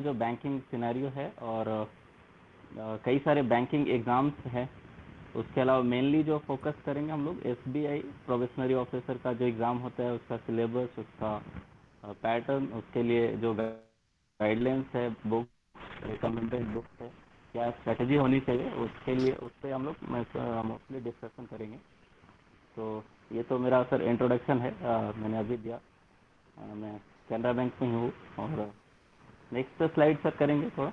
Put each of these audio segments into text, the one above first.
जो banking scenario है और कई सारे बैंकिंग एग्ज़ाम्स हैं। उसके अलावा मेनली जो फोकस करेंगे हम लोग एसबीआई प्रोबेशनरी ऑफिसर का जो एग्ज़ाम होता है उसका सिलेबस, उसका पैटर्न, उसके लिए जो गाइडलाइंस है, बुक, रिकमेंडेड बुक्स है, क्या स्ट्रेटजी होनी चाहिए, उसके लिए उस पर हम लोग मोस्टली डिस्कशन करेंगे। तो ये तो मेरा सर इंट्रोडक्शन है, मैंने अभी दिया। मैं कैनरा बैंक में हूँ। और नेक्स्ट स्लाइड सर करेंगे थोड़ा।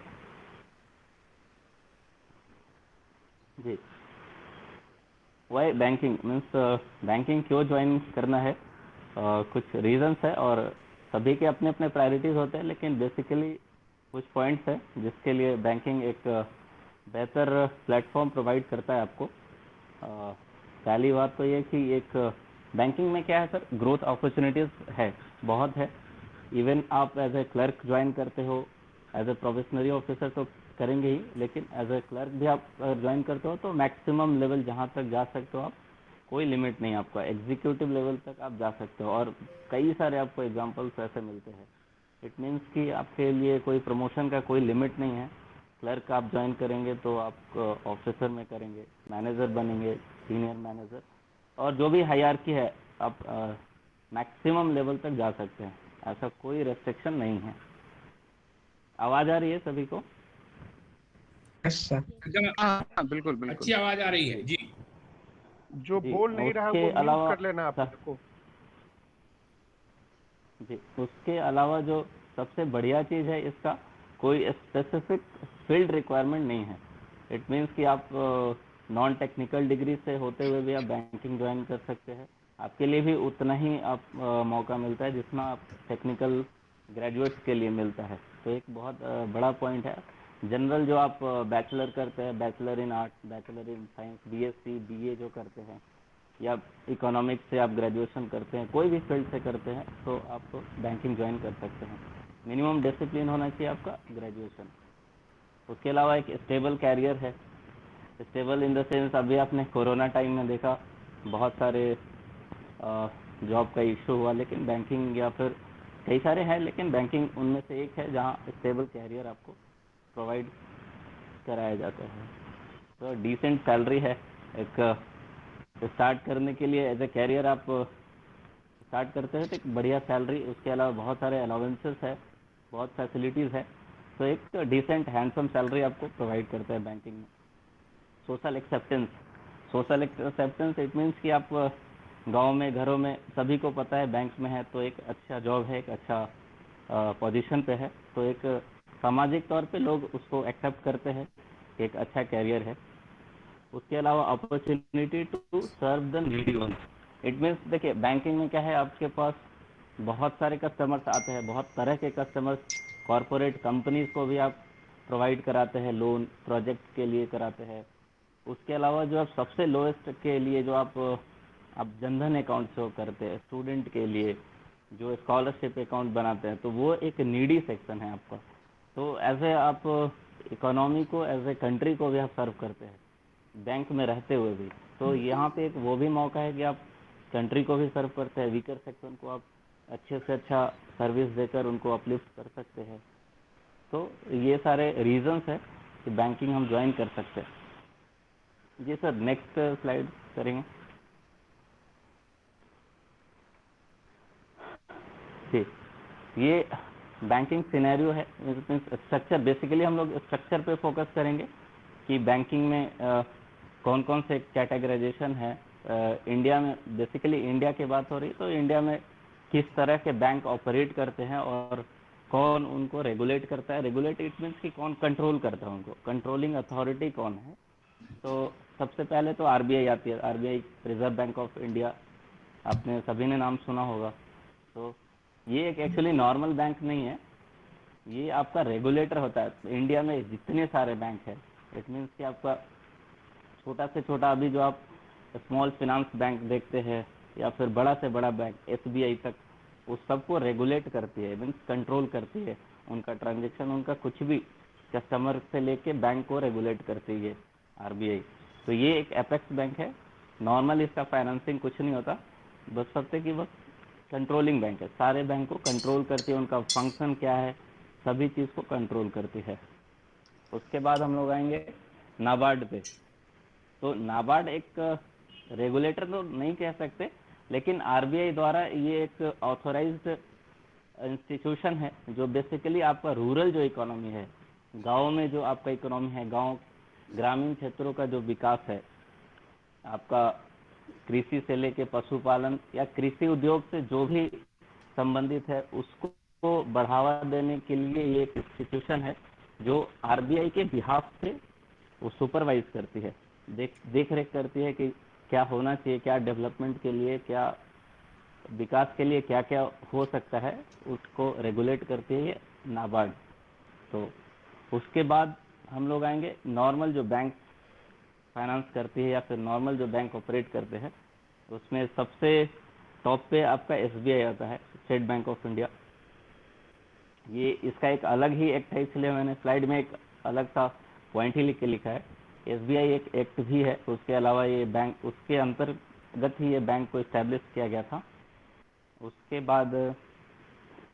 जी, वाई बैंकिंग मीन्स बैंकिंग क्यों ज्वाइन करना है। कुछ रीजंस है और सभी के अपने अपने प्रायोरिटीज़ होते हैं, लेकिन बेसिकली कुछ पॉइंट्स है जिसके लिए बैंकिंग एक बेहतर प्लेटफॉर्म प्रोवाइड करता है आपको। पहली बात तो ये कि एक बैंकिंग में क्या है सर, ग्रोथ अपॉर्चुनिटीज़ है, बहुत है। इवन आप एज ए क्लर्क ज्वाइन करते हो, एज ए प्रोबेशनरी ऑफिसर तो करेंगे ही, लेकिन एज ए क्लर्क भी आप अगर ज्वाइन करते हो तो मैक्सिमम लेवल जहाँ तक जा सकते हो आप, कोई लिमिट नहीं आपका, एग्जीक्यूटिव लेवल तक आप जा सकते हो। और कई सारे आपको एग्जांपल्स ऐसे मिलते हैं। इट मीन्स कि आपके लिए कोई प्रमोशन का कोई लिमिट नहीं है। क्लर्क आप ज्वाइन करेंगे तो आप ऑफिसर में करेंगे, मैनेजर बनेंगे, सीनियर मैनेजर, और जो भी हायरार्की है आप मैक्सिमम लेवल तक जा सकते हैं। ऐसा कोई रेस्ट्रिक्शन नहीं है। आवाज़ आ रही है सभी को? Yes sir. एकदम। हाँ बिल्कुल अच्छी बिल्कुल। आवाज आ रही है जी जी। जो जी। बोल नहीं रहा है उसके वो म्यूट अलावा कर लेना आप सर, उसको। जी, उसके अलावा जो सबसे बढ़िया चीज़ है इसका, कोई स्पेसिफिक फील्ड रिक्वायरमेंट नहीं है। इट मीन्स कि आप नॉन टेक्निकल डिग्री से होते हुए भी आप बैंकिंग ज्वाइन कर सकते हैं। आपके लिए भी उतना ही आप मौका मिलता है जितना आप टेक्निकल ग्रेजुएट्स के लिए मिलता है। तो एक बहुत बड़ा पॉइंट है। जनरल जो आप बैचलर करते हैं, bachelor in arts, bachelor in science, BSc, BA जो करते हैं, या इकोनॉमिक्स से आप ग्रेजुएशन करते हैं, कोई भी फील्ड से करते हैं, तो आप बैंकिंग ज्वाइन कर सकते हैं। मिनिमम डिसिप्लिन होना चाहिए आपका, ग्रेजुएशन। उसके अलावा एक स्टेबल कैरियर है। स्टेबल इन द सेंस, अभी आपने कोरोना टाइम में देखा बहुत सारे जॉब का इशू हुआ, लेकिन बैंकिंग, या फिर कई सारे हैं लेकिन बैंकिंग उनमें से एक है जहां स्टेबल कैरियर आपको प्रोवाइड कराया जाता है। तो डिसेंट सैलरी है। एक स्टार्ट करने के लिए एज ए कैरियर आप स्टार्ट करते हैं तो एक बढ़िया सैलरी, उसके अलावा बहुत सारे अलाउंसेस है, बहुत फैसिलिटीज़ है। तो एक डिसेंट हैंडसम सैलरी आपको प्रोवाइड करता है बैंकिंग में। Social acceptance, social acceptance it means कि आप गांव में, घरों में सभी को पता है बैंक में है तो एक अच्छा जॉब है, एक अच्छा पोजीशन पे है, तो एक सामाजिक तौर पे लोग उसको एक्सेप्ट करते हैं, एक अच्छा कैरियर है। उसके अलावा opportunity to serve the needy one. It means देखिए बैंकिंग में क्या है, आपके पास बहुत सारे कस्टमर्स आते हैं, बहुत तरह के कस्टमर्स, कॉरपोरेट कंपनीज को भी आप प्रोवाइड कराते हैं, लोन प्रोजेक्ट के लिए कराते हैं। उसके अलावा जो आप सबसे लोएस्ट के लिए जो आप जनधन अकाउंट शो करते हैं स्टूडेंट के लिए, जो स्कॉलरशिप अकाउंट बनाते हैं, तो वो एक नीडी सेक्शन है आपका। तो एज ए आप इकोनॉमी को, एज ए कंट्री को भी आप सर्व करते हैं बैंक में रहते हुए भी। तो यहाँ पे एक वो भी मौका है कि आप कंट्री को भी सर्व करते हैं, वीकर सेक्शन को आप अच्छे से अच्छा सर्विस देकर उनको अपलिफ्ट कर सकते हैं। तो ये सारे रीजंस है कि बैंकिंग हम ज्वाइन कर सकते हैं। जी सर, नेक्स्ट स्लाइड करेंगे। जी, ये बैंकिंग सिनेरियो है, स्ट्रक्चर। बेसिकली हम लोग स्ट्रक्चर पे फोकस करेंगे कि बैंकिंग में कौन कौन से कैटेगराइजेशन है। इंडिया में, बेसिकली इंडिया की बात हो रही है तो इंडिया में किस तरह के बैंक ऑपरेट करते हैं और कौन उनको रेगुलेट करता है। रेगुलेट इट मीन्स कि कौन कंट्रोल करता है उनको, कंट्रोलिंग अथॉरिटी कौन है। तो सबसे पहले तो आरबीआई आती है, RBI reserve bank of India, आपने सभी ने नाम सुना होगा। तो ये एक एक्चुअली नॉर्मल बैंक नहीं है, ये आपका रेगुलेटर होता है। इंडिया में जितने सारे बैंक है, इट मीन्स कि आपका छोटा से छोटा, अभी जो आप स्मॉल फाइनेंस बैंक देखते हैं, या फिर बड़ा से बड़ा बैंक एसबीआई तक, उस सबको रेगुलेट करती है, मीन्स कंट्रोल करती है। उनका ट्रांजेक्शन, उनका कुछ भी, कस्टमर से लेके बैंक को रेगुलेट करती है आरबीआई। तो ये एक एपेक्स बैंक है। नॉर्मल इसका फाइनेंसिंग कुछ नहीं होता, बस सबसे कि बस कंट्रोलिंग बैंक है, सारे बैंक को कंट्रोल करती है। उनका फंक्शन क्या है, सभी चीज़ को कंट्रोल करती है। उसके बाद हम लोग आएंगे नाबार्ड पे। तो नाबार्ड एक रेगुलेटर तो नहीं कह सकते, लेकिन आरबीआई द्वारा ये एक ऑथोराइज्ड इंस्टीट्यूशन है जो बेसिकली आपका रूरल जो इकोनॉमी है, गाँव में जो आपका इकोनॉमी है, गाँव ग्रामीण क्षेत्रों का जो विकास है, आपका कृषि से लेके पशुपालन या कृषि उद्योग से जो भी संबंधित है, उसको बढ़ावा देने के लिए ये एक इंस्टीट्यूशन है जो आरबीआई के बिहाफ से वो सुपरवाइज करती है, देख रेख करती है कि क्या होना चाहिए, क्या डेवलपमेंट के लिए, क्या विकास के लिए क्या क्या हो सकता है, उसको रेगुलेट करती है ये नाबार्ड। तो उसके बाद हम लोग आएंगे नॉर्मल जो बैंक फाइनेंस करती है या फिर नॉर्मल जो बैंक ऑपरेट करते हैं, उसमें सबसे टॉप पे आपका एसबीआई आता है, स्टेट बैंक ऑफ इंडिया। ये इसका एक अलग ही एक्ट है, इसलिए मैंने स्लाइड में एक अलग सा पॉइंट ही लिख के लिखा है। एसबीआई एक एक्ट भी है, उसके अलावा ये बैंक, उसके अंतर्गत ही ये बैंक को इस्टेब्लिश किया गया था। उसके बाद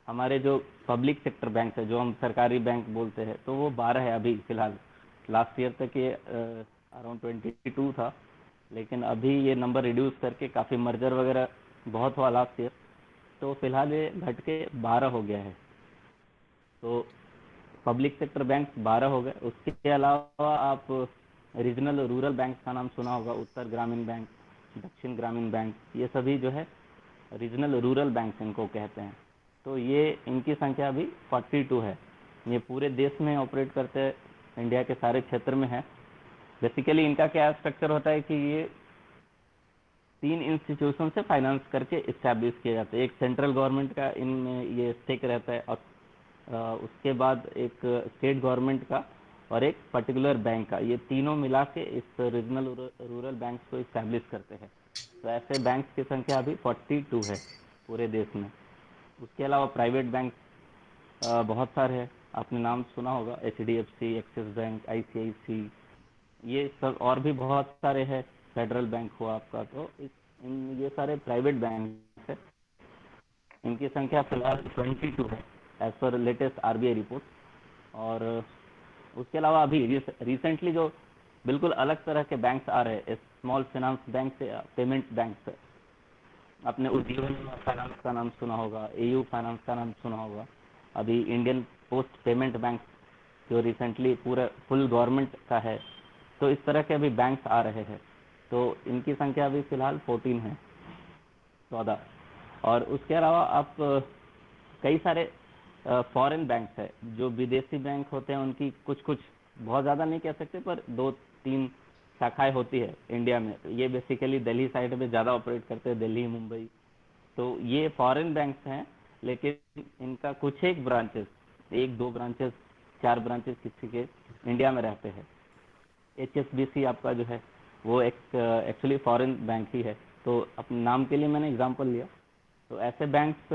हमारे जो पब्लिक सेक्टर बैंक है, जो हम सरकारी बैंक बोलते हैं, तो वो 12 है अभी फिलहाल। लास्ट ईयर तक ये अराउंड 22 था, लेकिन अभी ये नंबर रिड्यूस करके काफ़ी मर्जर वगैरह बहुत हुआ लास्ट ईयर, तो फिलहाल ये घट के 12 हो गया है। तो पब्लिक सेक्टर बैंक 12 हो गए। उसके अलावा आप रीजनल रूरल बैंक का नाम सुना होगा, उत्तर ग्रामीण बैंक, दक्षिण ग्रामीण बैंक, ये सभी जो है रीजनल रूरल बैंक इनको कहते हैं। तो ये इनकी संख्या अभी 42 है। ये पूरे देश में ऑपरेट करते हैं, इंडिया के सारे क्षेत्र में है। बेसिकली इनका क्या स्ट्रक्चर होता है कि ये 3 इंस्टीट्यूशन से फाइनेंस करके इस्टेब्लिश किए जाते हैं। एक सेंट्रल गवर्नमेंट का इनमें ये स्टेक रहता है, और उसके बाद एक स्टेट गवर्नमेंट का और एक पर्टिकुलर बैंक का, ये तीनों मिला के इस रीजनल रूरल बैंक को इस्टेब्लिश करते हैं। तो ऐसे बैंक्स की संख्या अभी 42 है पूरे देश में। उसके अलावा प्राइवेट बैंक बहुत सारे हैं, आपने नाम सुना होगा, एचडीएफसी, एक्सिस बैंक, आईसीआईसी, ये सब और भी बहुत सारे हैं, फेडरल बैंक हुआ आपका। तो ये सारे प्राइवेट बैंक है, इनकी संख्या फिलहाल 22 है as per latest RBI report. और उसके अलावा अभी रिसेंटली जो बिल्कुल अलग तरह के बैंक्स आ रहे हैं, स्मॉल फाइनेंस बैंक से पेमेंट बैंक से, आपने उज्जीवन फाइनेंस का नाम सुना होगा, एयू फाइनेंस का नाम सुना होगा, अभी इंडियन पोस्ट पेमेंट बैंक जो रिसेंटली पूरा फुल गवर्नमेंट का है। तो इस तरह के अभी बैंक्स आ रहे हैं, तो इनकी संख्या अभी फिलहाल 14 है, 14। और उसके अलावा आप कई सारे फॉरेन बैंक्स है, जो विदेशी बैंक होते हैं, उनकी कुछ कुछ, बहुत ज़्यादा नहीं कह सकते, पर 2-3 शाखाएं होती है इंडिया में। ये बेसिकली दिल्ली साइड में ज़्यादा ऑपरेट करते हैं, दिल्ली, मुंबई। तो ये फॉरेन बैंक्स हैं, लेकिन इनका कुछ एक ब्रांचेस, 1-2 ब्रांचेस, 4 ब्रांचेस किसी के इंडिया में रहते हैं। एचएसबीसी आपका जो है वो एक एक्चुअली फॉरेन बैंक ही है। तो अपने नाम के लिए मैंने एग्जांपल लिया। तो ऐसे बैंक्स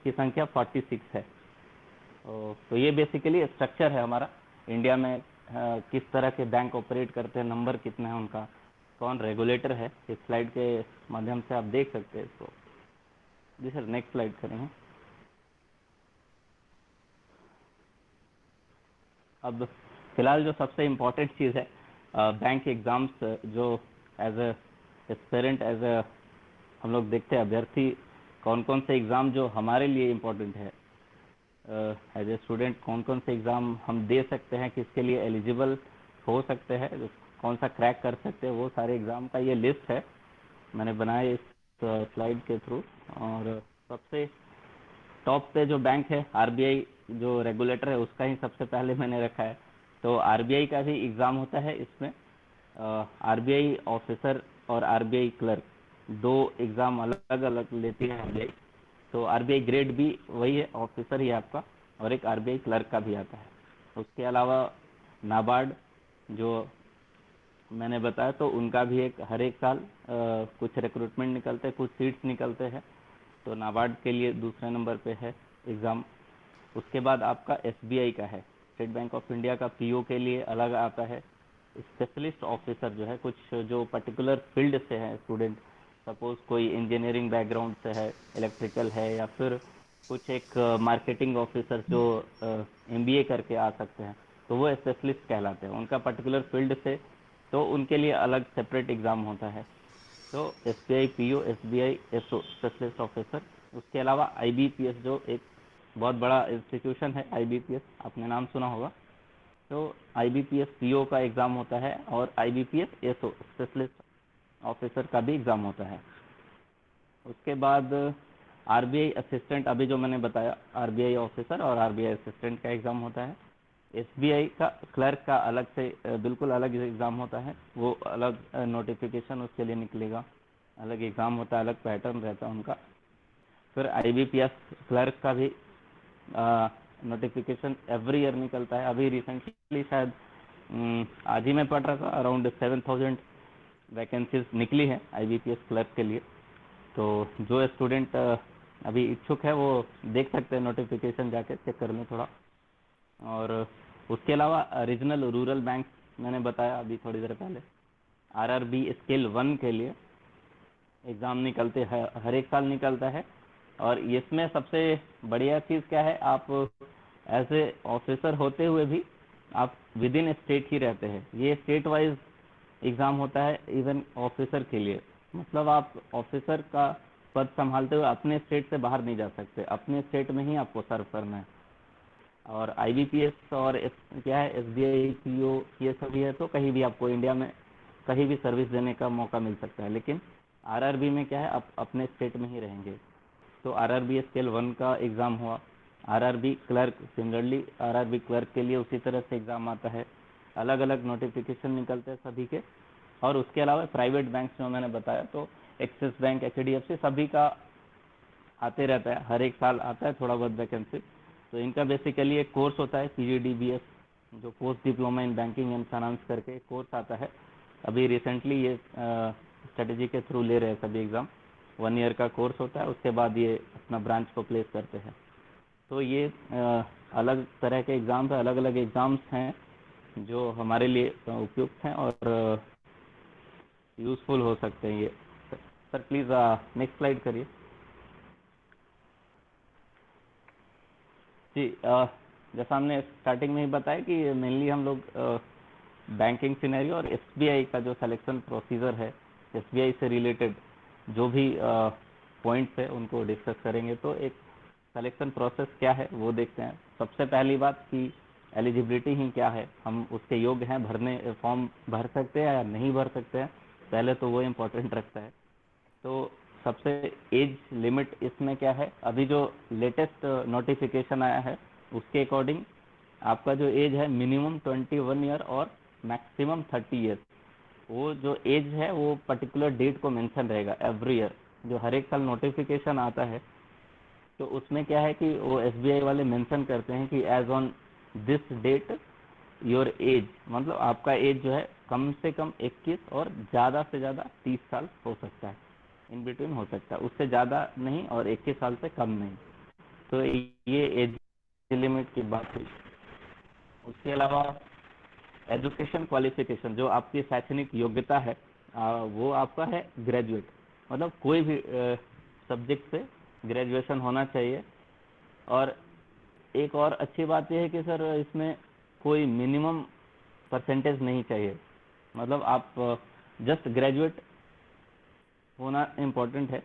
की संख्या 46 है। तो ये बेसिकली स्ट्रक्चर है हमारा इंडिया में, किस तरह के बैंक ऑपरेट करते हैं, नंबर कितना है उनका, कौन रेगुलेटर है, इस स्लाइड के माध्यम से आप देख सकते हैं इसको। जी सर, नेक्स्ट स्लाइड करेंगे। अब फिलहाल जो सबसे इम्पोर्टेंट चीज़ है, बैंक एग्ज़ाम्स, जो एज एस्पिरेंट, हम लोग देखते हैं अभ्यर्थी कौन कौन से एग्ज़ाम जो हमारे लिए इम्पोर्टेंट है, एज ए स्टूडेंट कौन कौन से एग्ज़ाम हम दे सकते हैं, किसके लिए एलिजिबल हो सकते हैं, कौन सा क्रैक कर सकते हैं, वो सारे एग्ज़ाम का ये लिस्ट है मैंने बनाया इस स्लाइड के थ्रू। और सबसे टॉप पे जो बैंक है आरबीआई, जो रेगुलेटर है, उसका ही सबसे पहले मैंने रखा है। तो आरबीआई का भी एग्ज़ाम होता है इसमें। आरबीआई ऑफिसर और आरबीआई क्लर्क, दो एग्ज़ाम अलग अलग लेती है आरबीआई। तो आरबीआई ग्रेड भी वही है, ऑफिसर ही है आपका, और एक आरबीआई क्लर्क का भी आता है। उसके अलावा नाबार्ड जो मैंने बताया, तो उनका भी एक हर एक साल कुछ रिक्रूटमेंट निकलते हैं, कुछ सीट्स निकलते हैं। तो नाबार्ड के लिए दूसरे नंबर पे है एग्ज़ाम। उसके बाद आपका एसबीआई का है, स्टेट बैंक ऑफ इंडिया का पीओ के लिए अलग आता है। स्पेशलिस्ट ऑफिसर जो है, कुछ जो पर्टिकुलर फील्ड से है स्टूडेंट, सपोज कोई इंजीनियरिंग बैकग्राउंड से है, इलेक्ट्रिकल है, या फिर कुछ एक मार्केटिंग ऑफिसर जो एमबीए करके आ सकते हैं, तो वो स्पेशलिस्ट कहलाते हैं, उनका पर्टिकुलर फील्ड से, तो उनके लिए अलग सेपरेट एग्ज़ाम होता है। तो SBI PO, SBI SO specialist officer, उसके अलावा आईबीपीएस जो एक बहुत बड़ा इंस्टीट्यूशन है, आईबीपीएस आपने नाम सुना होगा। तो आईबीपीएस पीओ का एग्ज़ाम होता है और आईबीपीएस एसओ स्पेशलिस्ट ऑफिसर का भी एग्ज़ाम होता है। उसके बाद आरबीआई असिस्टेंट, अभी जो मैंने बताया, आरबीआई ऑफिसर और आरबीआई असिस्टेंट का एग्ज़ाम होता है। एसबीआई का क्लर्क का अलग से बिल्कुल अलग एग्ज़ाम होता है, वो अलग नोटिफिकेशन उसके लिए निकलेगा, अलग एग्ज़ाम होता है, अलग पैटर्न रहता है उनका। फिर आईबीपीएस क्लर्क का भी नोटिफिकेशन एवरी ईयर निकलता है। अभी रिसेंटली शायद आज ही मैं पढ़ रहा था, अराउंड 7,000 वैकेंसीज निकली है आईबीपीएस क्लर्क के लिए। तो जो स्टूडेंट अभी इच्छुक है वो देख सकते हैं, नोटिफिकेशन जाके चेक कर लें थोड़ा। और उसके अलावा रीजनल रूरल बैंक मैंने बताया अभी थोड़ी देर पहले, आरआरबी स्केल 1 के लिए एग्ज़ाम निकलते हैं, हर एक साल निकलता है। और इसमें सबसे बढ़िया चीज़ क्या है, आप एज ए ऑफिसर होते हुए भी आप विद इन स्टेट ही रहते हैं। ये स्टेट वाइज एग्ज़ाम होता है इवन ऑफिसर के लिए, मतलब आप ऑफिसर का पद संभालते हुए अपने स्टेट से बाहर नहीं जा सकते, अपने स्टेट में ही आपको सर्व करना है। और आईबीपीएस और क्या है, एसबीआई पीओ, ये सभी है तो कहीं भी आपको इंडिया में कहीं भी सर्विस देने का मौका मिल सकता है। लेकिन आरआरबी में क्या है, आप अपने स्टेट में ही रहेंगे। तो आरआरबी स्केल 1 का एग्ज़ाम हुआ। RRB clerk, similarly RRB clerk के लिए उसी तरह से एग्ज़ाम आता है, अलग अलग नोटिफिकेशन निकलते हैं सभी के। और उसके अलावा प्राइवेट बैंक जो मैंने बताया, तो एक्सिस बैंक, एचडीएफसी, सभी का आते रहता है, हर एक साल आता है थोड़ा बहुत वैकेंसी। तो इनका बेसिकली एक कोर्स होता है पीजीडीबीएस, जो post diploma in banking and finance करके एक कोर्स आता है। अभी रिसेंटली ये स्ट्रेटेजी के थ्रू ले रहे हैं सभी एग्ज़ाम, 1 ईयर का कोर्स होता है, उसके बाद ये अपना ब्रांच को प्लेस करते हैं। तो ये अलग तरह के एग्ज़ाम्स, अलग अलग एग्ज़ाम्स हैं जो हमारे लिए उपयुक्त हैं और यूज़फुल हो सकते हैं ये। सर प्लीज़ नेक्स्ट स्लाइड करिए। जी, जैसा हमने स्टार्टिंग में ही बताया कि मेनली हम लोग बैंकिंग सिनेरियो और एसबीआई का जो सिलेक्शन प्रोसीजर है, एसबीआई से रिलेटेड जो भी पॉइंट्स है उनको डिस्कस करेंगे। तो एक सिलेक्शन प्रोसेस क्या है वो देखते हैं। सबसे पहली बात कि एलिजिबिलिटी ही क्या है, हम उसके योग्य हैं, भरने फॉर्म भर सकते हैं या नहीं भर सकते हैं, पहले तो वो इम्पोर्टेंट रखता है। तो सबसे एज लिमिट इसमें क्या है, अभी जो लेटेस्ट नोटिफिकेशन आया है उसके अकॉर्डिंग आपका जो एज है मिनिमम 21 ईयर और मैक्सिमम 30 ईयर। वो जो एज है वो पर्टिकुलर डेट को मेंशन रहेगा एवरी ईयर, जो हर एक साल नोटिफिकेशन आता है। तो उसमें क्या है कि वो एसबीआई वाले मेंशन करते हैं कि age on this date your age, मतलब आपका एज जो है कम से कम 21 और ज़्यादा से ज़्यादा 30 साल हो सकता है, इन बिटवीन हो सकता है, उससे ज़्यादा नहीं और 21 साल से कम नहीं। तो ये एज लिमिट की बात हुई। उसके अलावा एजुकेशन क्वालिफिकेशन, जो आपकी शैक्षणिक योग्यता है, वो आपका है ग्रेजुएट, मतलब कोई भी सब्जेक्ट से ग्रेजुएशन होना चाहिए। और एक और अच्छी बात यह है कि सर इसमें कोई मिनिमम परसेंटेज नहीं चाहिए, मतलब आप जस्ट ग्रेजुएट होना इम्पोर्टेंट है,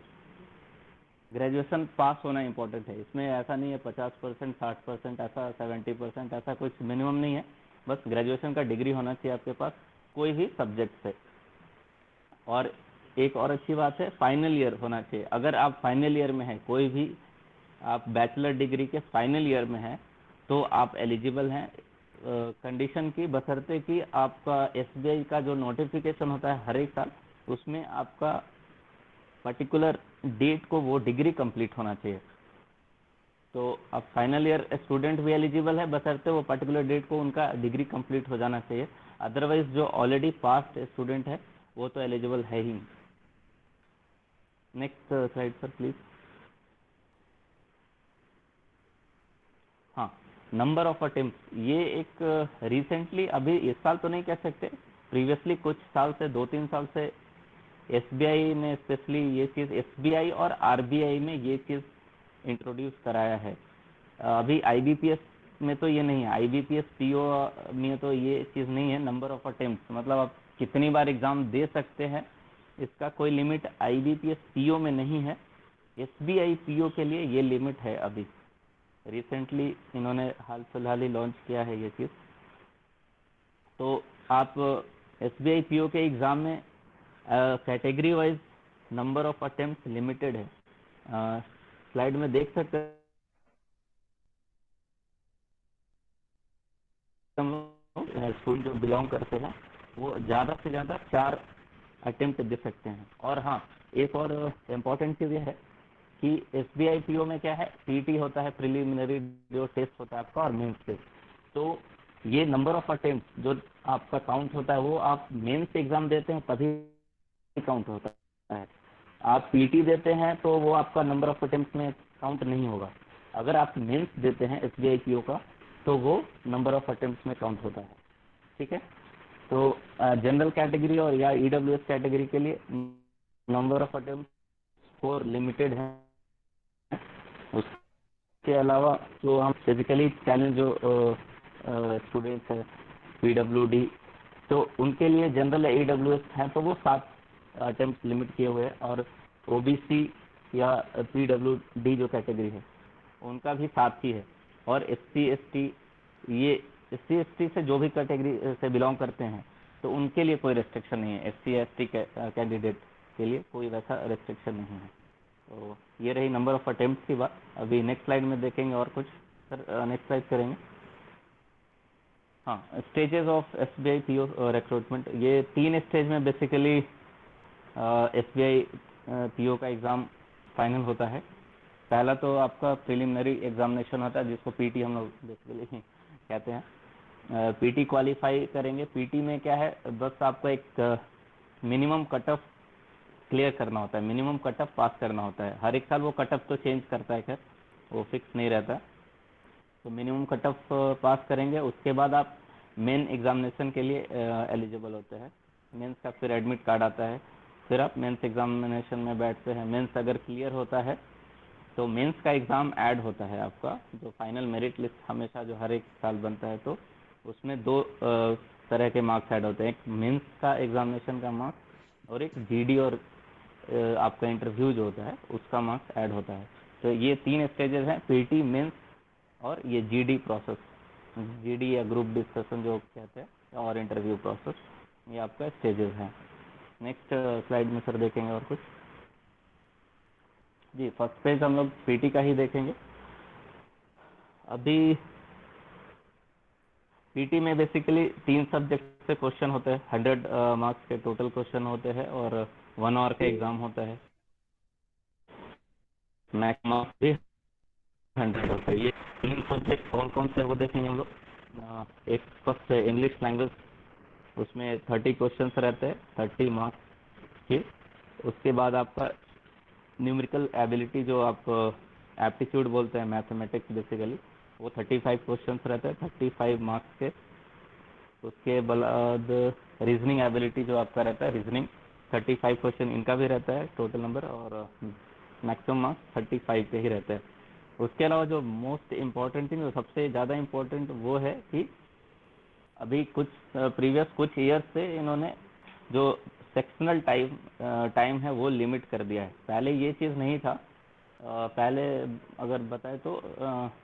ग्रेजुएशन पास होना इम्पोर्टेंट है। इसमें ऐसा नहीं है 50%, 60%, ऐसा 70%, ऐसा कुछ मिनिमम नहीं है, बस ग्रेजुएशन का डिग्री होना चाहिए आपके पास कोई भी सब्जेक्ट से। और एक और अच्छी बात है, फाइनल ईयर होना चाहिए। अगर आप फाइनल ईयर में हैं, कोई भी आप बैचलर डिग्री के फाइनल ईयर में हैं, तो आप एलिजिबल हैं। कंडीशन की बशर्ते कि आपका एसबीआई का जो नोटिफिकेशन होता है हर एक साल, उसमें आपका पर्टिकुलर डेट को वो डिग्री कंप्लीट होना चाहिए। तो अब फाइनल ईयर स्टूडेंट भी एलिजिबल है बशर्ते वो पर्टिकुलर डेट को उनका डिग्री कंप्लीट हो जाना चाहिए। अदरवाइज जो ऑलरेडी पास्ट स्टूडेंट है वो तो एलिजिबल है ही। Next slide sir please. हाँ, नंबर ऑफ अटेम्प्ट, ये एक रिसेंटली, अभी इस साल तो नहीं कह सकते, प्रीवियसली कुछ साल से, 2-3 साल से एसबीआई ने स्पेशली ये चीज़, एसबीआई और आरबीआई में ये चीज़ इंट्रोड्यूस कराया है। अभी आईबीपीएस में तो ये नहीं है, आईबीपीएस पीओ में तो ये चीज़ नहीं है। नंबर ऑफ अटेम्प्ट मतलब आप कितनी बार एग्ज़ाम दे सकते हैं, इसका कोई लिमिट आईबीपीएस पीओ में नहीं है। एसबीआई पीओ के लिए ये लिमिट है। अभी रिसेंटली इन्होंने हाल फिलहाल ही लॉन्च किया है ये चीज़। तो आप एसबीआई पीओ के एग्ज़ाम में category wise number of attempt limited है। स्लाइड में देख सकते हैं हम लोग स्कूल जो बिलोंग करते हैं वो ज़्यादा से ज़्यादा 4 अटेम्प्ट दे सकते हैं। और हाँ, एक और इम्पोर्टेंट चीज़ ये है कि एसबीआई पीओ में क्या है, पीटी होता है, प्रिलिमिनरी जो टेस्ट होता है आपका, और मेंस टेस्ट। तो ये नंबर ऑफ अटेम्प्ट जो आपका काउंट होता है वो आप मेंस एग्जाम देते हैं तभी काउंट होता है। आप पीटी देते हैं तो वो आपका नंबर ऑफ अटेम्प्ट में काउंट नहीं होगा। अगर आप मेंस देते हैं एसबीआई पीओ का तो वो नंबर ऑफ अटेम्प्ट में काउंट होता है। ठीक है। तो जनरल कैटेगरी और या ईडब्ल्यूएस कैटेगरी के लिए number of attempt score limited है। उसके अलावा जो हम फिजिकली चैलेंज जो स्टूडेंट्स हैं पीडब्ल्यूडी, तो उनके लिए जनरल ईडब्ल्यूएस है तो वो 7 अटेम्प्ट लिमिट किए हुए हैं। और ओबीसी या पीडब्ल्यूडी जो कैटेगरी है उनका भी 7 ही है। और एससी एसटी, ये एससी एसटी से जो भी कैटेगरी से बिलोंग करते हैं तो उनके लिए कोई रेस्ट्रिक्शन नहीं है। एससी एसटी कैंडिडेट के लिए कोई वैसा रेस्ट्रिक्शन नहीं है। तो ये रही नंबर ऑफ अटेम्प्ट की बात। अभी नेक्स्ट स्लाइड में देखेंगे और कुछ। सर नेक्स्ट स्लाइड करेंगे। हाँ, stages of SBI PO recruitment, ये 3 स्टेज में बेसिकली एसबीआई पीओ का एग्ज़ाम फाइनल होता है। पहला तो आपका प्रिलिमिनरी एग्जामिनेशन होता है जिसको पीटी हम लोग बेसिकली कहते हैं। पीटी क्वालिफाई करेंगे। पीटी में क्या है, बस आपको एक मिनिमम कट ऑफ क्लियर करना होता है, मिनिमम कट ऑफ पास करना होता है। हर एक साल वो कट ऑफ तो चेंज करता है, खैर वो फिक्स नहीं रहता। तो मिनिमम कट ऑफ पास करेंगे, उसके बाद आप मेन एग्जामिनेशन के लिए एलिजिबल होते हैं। मेंस का फिर एडमिट कार्ड आता है, फिर आप मेंस एग्जामिनेशन में बैठते हैं। मेंस अगर क्लियर होता है तो मेंस का एग्ज़ाम ऐड होता है आपका, जो फाइनल मेरिट लिस्ट हमेशा जो हर एक साल बनता है, तो उसमें 2 तरह के मार्क्स ऐड होते हैं। एक मेंस का एग्जामिनेशन का मार्क्स और एक जीडी और आपका इंटरव्यू जो होता है उसका मार्क्स ऐड होता है। तो ये 3 स्टेजेस हैं, पीटी, मेंस और ये जीडी प्रोसेस, जीडी या ग्रुप डिस्कशन जो कहते हैं, और इंटरव्यू प्रोसेस, ये आपका स्टेजेस हैं। नेक्स्ट स्लाइड में सर देखेंगे और कुछ। जी, फर्स्ट पेज हम लोग पीटी का ही देखेंगे। अभी पीटी में बेसिकली 3 सब्जेक्ट से क्वेश्चन होते हैं। 100 मार्क्स के टोटल क्वेश्चन होते हैं और 1 आवर का एग्जाम होता है। मैक्स मार्क्स भी 100 होता है। ये 3 सब्जेक्ट कौन कौन से वो देखेंगे हम लोग। एक फर्स्ट है इंग्लिश लैंग्वेज, उसमें 30 क्वेश्चन रहते हैं, 30 मार्क्स के। उसके बाद आपका न्यूमेरिकल एबिलिटी जो आप एप्टीट्यूड बोलते हैं, मैथमेटिक्स बेसिकली, वो 35 क्वेश्चंस रहते हैं, 35 मार्क्स के। उसके बाद रीजनिंग एबिलिटी जो आपका रहता है, रीजनिंग 35 क्वेश्चन इनका भी रहता है टोटल नंबर, और मैक्सिमम मार्क्स 35 के ही रहते हैं। उसके अलावा जो मोस्ट इम्पॉर्टेंट थिंग, जो सबसे ज़्यादा इम्पोर्टेंट वो है कि अभी कुछ प्रीवियस कुछ ईयर से इन्होंने जो सेक्शनल टाइम है वो लिमिट कर दिया है। पहले ये चीज़ नहीं था। पहले अगर बताए तो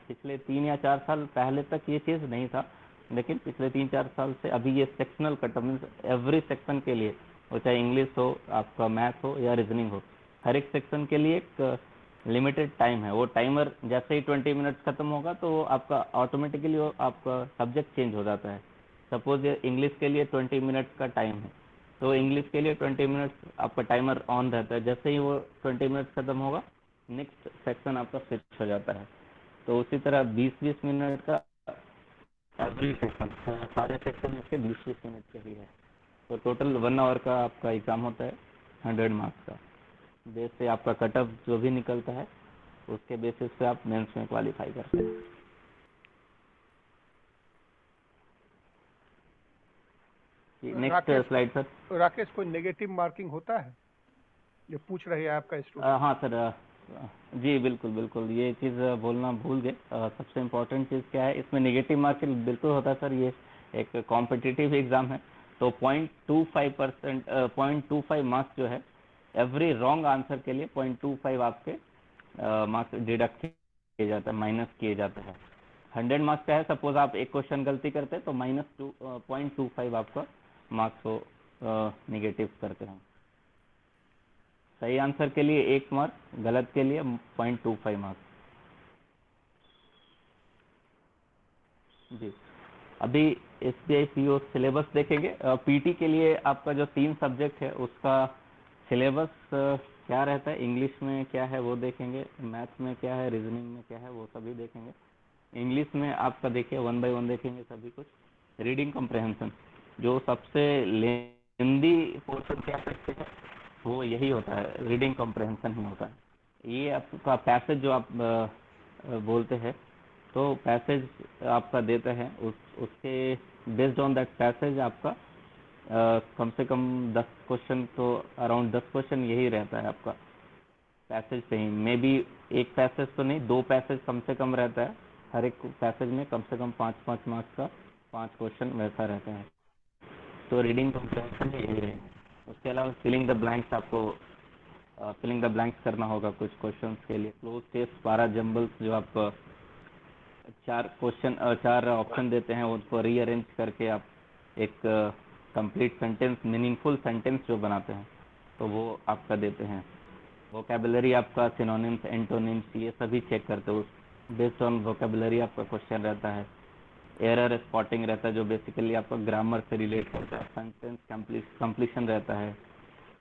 पिछले 3 या 4 साल पहले तक ये चीज़ नहीं था, लेकिन पिछले 3-4 साल से अभी ये sectional cut off means every section के लिए, वो चाहे इंग्लिश हो, आपका मैथ हो या रीजनिंग हो, हर एक सेक्शन के लिए एक लिमिटेड टाइम है। वो टाइमर जैसे ही 20 मिनट्स खत्म होगा तो आपका ऑटोमेटिकली वो आपका सब्जेक्ट चेंज हो जाता है। सपोज ये इंग्लिश के लिए 20 मिनट्स का टाइम है, तो इंग्लिश के लिए 20 मिनट्स आपका टाइमर ऑन रहता है। जैसे ही वो 20 मिनट्स खत्म होगा, नेक्स्ट सेक्शन आपका स्विच हो जाता है। तो उसी तरह 20-20 मिनट का एवरी सेक्शन, सारे सेक्शन इसके 20-20 मिनट के ही है। तो टोटल 1 आवर का आपका एग्ज़ाम होता है 100 मार्क्स का। बेस से आपका कट ऑफ जो भी निकलता है उसके बेसिस पे आप मेंस में क्वालिफाई करते हैं। Next Rakesh slide sir. Rakesh कोई नेगेटिव मार्किंग होता है, जो पूछ रही है आपका स्टूडेंट? हाँ सर, जी बिल्कुल बिल्कुल, ये चीज़ बोलना भूल गए। सबसे इम्पोर्टेंट चीज़ क्या है इसमें, नेगेटिव मार्किंग बिल्कुल होता है सर, ये एक कॉम्पिटिटिव एग्ज़ाम है। तो 0.25%, 0.25 मार्क्स जो है, एवरी रॉन्ग आंसर के लिए 0.25 आपके मार्क्स डिडक्ट किए जाते हैं, माइनस किए जाते हैं। 100 मार्क्स का है, सपोज आप एक क्वेश्चन गलती करते हैं तो -0.25 आपका मार्क्स को निगेटिव करते हैं। सही आंसर के लिए 1 मार्क, गलत के लिए 0.25 मार्क्स। जी, अभी SBI PO सिलेबस देखेंगे। पीटी के लिए आपका जो 3 सब्जेक्ट है उसका सिलेबस क्या रहता है, इंग्लिश में क्या है वो देखेंगे, मैथ्स में क्या है, रीजनिंग में क्या है वो सभी देखेंगे। इंग्लिश में आपका देखिए 1 बाय 1 देखेंगे सभी कुछ। रीडिंग कम्प्रहेंशन, जो सबसे लेंदी पोर्शन कह सकते हैं वो यही होता है, रीडिंग कॉम्प्रहेंशन ही होता है। ये आपका पैसेज जो आप बोलते हैं, तो पैसेज आपका देता है, उसके बेस्ड ऑन दैट पैसेज आपका कम से कम 10 क्वेश्चन, तो अराउंड 10 क्वेश्चन यही रहता है आपका पैसेज पे ही। मे बी एक पैसेज तो नहीं, 2 पैसेज कम से कम रहता है। हर एक पैसेज में कम से कम 5-5 मार्क्स का 5 क्वेश्चन वैसा रहता है। तो रीडिंग कॉम्प्रहेंशन यही रहेगा। उसके अलावा फिलिंग द ब्लैंक्स, आपको फिलिंग द ब्लैंक्स करना होगा कुछ क्वेश्चंस के लिए। क्लोज टेस्ट 12 जंबल्स, जो आप 4 ऑप्शन देते हैं, उनको रीअरेंज करके आप एक कंप्लीट सेंटेंस, मीनिंगफुल सेंटेंस जो बनाते हैं, तो वो आपका देते हैं। वोकेबलरी आपका, सिनोनिम्स, एंटोनिम्स, ये सभी चेक करते हो। बेस्ड ऑन वोकेबलरी आपका क्वेश्चन रहता है। एरर स्पॉटिंग रहता है, जो बेसिकली आपका ग्रामर से रिलेट करता है। सेंटेंस कंप्लीशन रहता है।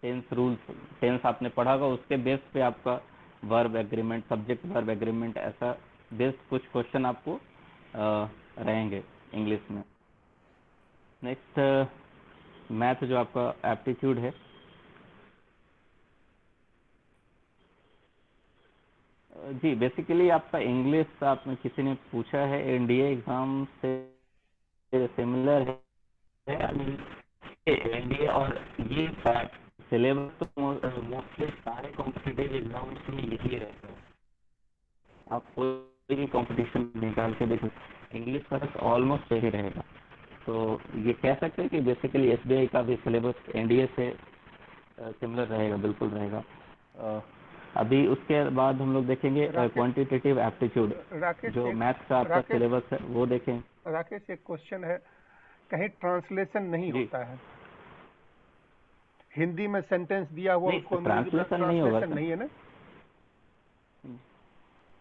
टेंस रूल्स, टेंस आपने पढ़ा होगा, उसके बेस पे आपका verb agreement, subject verb agreement, ऐसा बेस्ड कुछ क्वेश्चन आपको रहेंगे इंग्लिश में। नेक्स्ट मैथ, जो आपका एप्टीट्यूड है। जी, बेसिकली आपका इंग्लिश, आपने किसी ने पूछा है, एनडीए एग्जाम से सिमिलर है। एनडीए और ये सिलेबस तो मोस्टली सारे कॉम्पिटिटिव एग्जाम्स में यही रहता है। आप कोई भी कंपटीशन निकाल के देखो, इंग्लिश का ऑलमोस्ट यही रहेगा। तो ये कह सकते हैं कि बेसिकली एसबीआई का भी सिलेबस एनडीए से सिमिलर रहेगा, बिल्कुल रहेगा। अभी उसके बाद हम लोग देखेंगे क्वांटिटेटिव एप्टीट्यूड, राकेश जो एक मैथ्स का आपका राकेश सिलेबस है वो देखें। राकेश एक क्वेश्चन है, कहीं ट्रांसलेशन नहीं जी, होता है? हिंदी में सेंटेंस दिया हुआ नहीं उसको अंग्रेजी में ट्रांसलेशन नहीं होगा ट्रांसलेशन सर। नहीं है ना?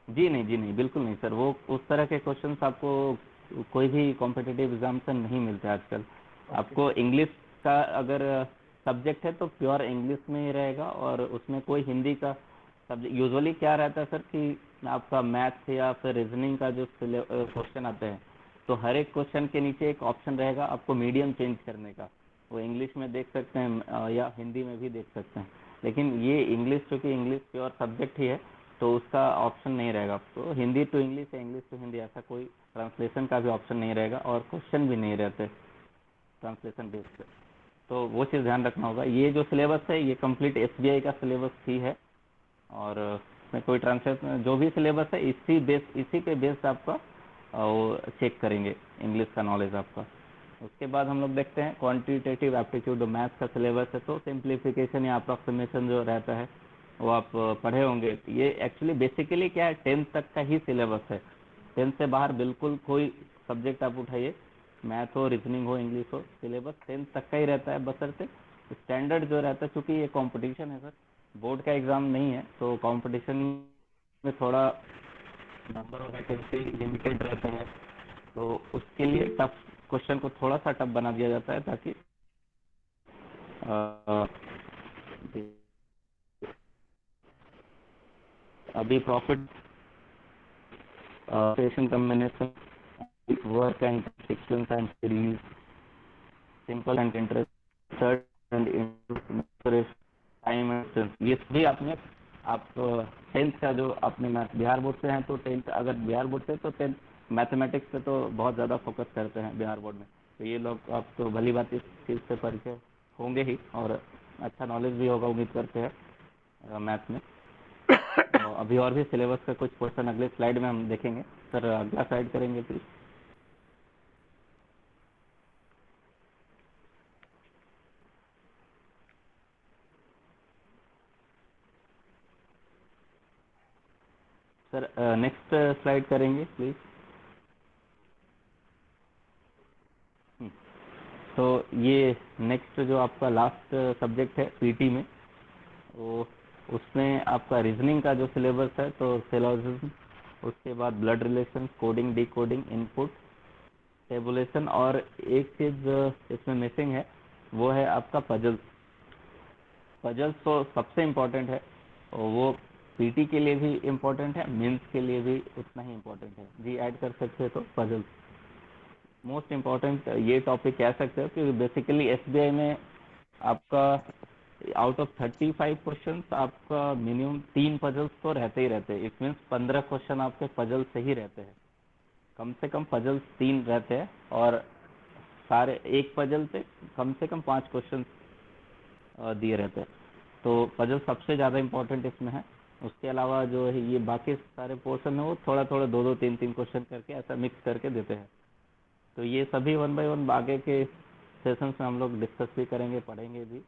जी नहीं, जी नहीं, बिल्कुल नहीं सर, वो उस तरह के क्वेश्चंस आपको कोई भी कॉम्पिटिटिव एग्जाम से नहीं मिलते आजकल। ओके। आपको इंग्लिश का अगर सब्जेक्ट है तो प्योर इंग्लिश में ही रहेगा, और उसमें कोई हिंदी का सब्जेक्ट यूजुअली क्या रहता है सर कि आपका मैथ्स या फिर रीजनिंग का जो क्वेश्चन आते हैं, तो हर एक क्वेश्चन के नीचे एक ऑप्शन रहेगा आपको मीडियम चेंज करने का। वो इंग्लिश में देख सकते हैं या हिंदी में भी देख सकते हैं। लेकिन ये इंग्लिश, चूँकि इंग्लिश प्योर सब्जेक्ट ही है, तो उसका ऑप्शन नहीं रहेगा। तो हिंदी टू इंग्लिश या इंग्लिश टू हिंदी, ऐसा कोई ट्रांसलेशन का भी ऑप्शन नहीं रहेगा, और क्वेश्चन भी नहीं रहते ट्रांसलेशन बेस पे। तो वो चीज़ ध्यान रखना होगा। ये जो सिलेबस है ये कंप्लीट एसबीआई का सिलेबस ही है, और इसमें कोई ट्रांसलेशन, जो भी सिलेबस है इसी पे बेस्ड आपका वो चेक करेंगे इंग्लिश का नॉलेज आपका। उसके बाद हम लोग देखते हैं क्वांटिटेटिव एप्टीट्यूड, मैथ्स का सिलेबस है। तो सिंप्लीफिकेशन या अप्रॉक्सीमेशन जो रहता है वो आप पढ़े होंगे। ये एक्चुअली बेसिकली क्या है, 10th तक का ही सिलेबस है। 10th से बाहर बिल्कुल कोई सब्जेक्ट आप उठाइए, मैथ हो, रीजनिंग हो, इंग्लिश हो, सिलेबस 10th तक का ही रहता है। बशर्ते स्टैंडर्ड जो रहता है, चूँकि ये कंपटीशन है सर, बोर्ड का एग्ज़ाम नहीं है, तो कंपटीशन में थोड़ा नंबर ऑफ वैकेंसी लिमिटेड रहते हैं, तो उसके लिए टफ क्वेश्चन को थोड़ा सा टफ बना दिया जाता है, ताकि अ, अभी profit patient combination, work and sequence and series, simple and interest and interest, time and, ये सभी आपने आप 10th का जो आपने मैथ बिहार बोर्ड से हैं, तो 10th अगर बिहार बोर्ड से, तो 10th मैथमेटिक्स पे तो बहुत ज़्यादा फोकस करते हैं बिहार बोर्ड में। तो ये लोग आप तो भली बात इस चीज़ से परिचय होंगे ही, और अच्छा नॉलेज भी होगा उम्मीद करते हैं मैथ में। अभी और भी सिलेबस का कुछ क्वेश्चन अगले स्लाइड में हम देखेंगे। सर अगला स्लाइड करेंगे प्लीज। सर नेक्स्ट स्लाइड करेंगे प्लीज। तो ये नेक्स्ट जो आपका लास्ट सब्जेक्ट है पीटी में, वो उसमें आपका रीजनिंग का जो सिलेबस है, तो सिलोजिज्म, उसके बाद blood relation, coding, decoding, input, tabulation, और एक चीज इसमें मिसिंग है, वो है आपका पजल्स। पजल्स तो सबसे इम्पोर्टेंट है, और वो पीटी के लिए भी इम्पोर्टेंट है, मेंस के लिए भी उतना ही इम्पोर्टेंट है जी। ऐड कर सकते हैं तो पजल्स मोस्ट इम्पोर्टेंट ये टॉपिक कह सकते हो, क्योंकि बेसिकली एसबीआई में आपका आउट ऑफ 35 क्वेश्चंस आपका मिनिमम 3 पजल्स तो रहते ही रहते हैं। इट मीन्स 15 क्वेश्चन आपके पजल से ही रहते हैं, कम से कम पजल्स 3 रहते हैं, और सारे एक पजल से कम 5 क्वेश्चन दिए रहते हैं। तो पजल सबसे ज़्यादा इम्पोर्टेंट इसमें है। उसके अलावा जो है ये बाकी सारे पोर्शन है, वो थोड़ा थोड़ा 2-2, 3-3 क्वेश्चन करके ऐसा मिक्स करके देते हैं। तो ये सभी 1 बाय 1 आगे के सेशंस में हम लोग डिस्कस भी करेंगे, पढ़ेंगे भी।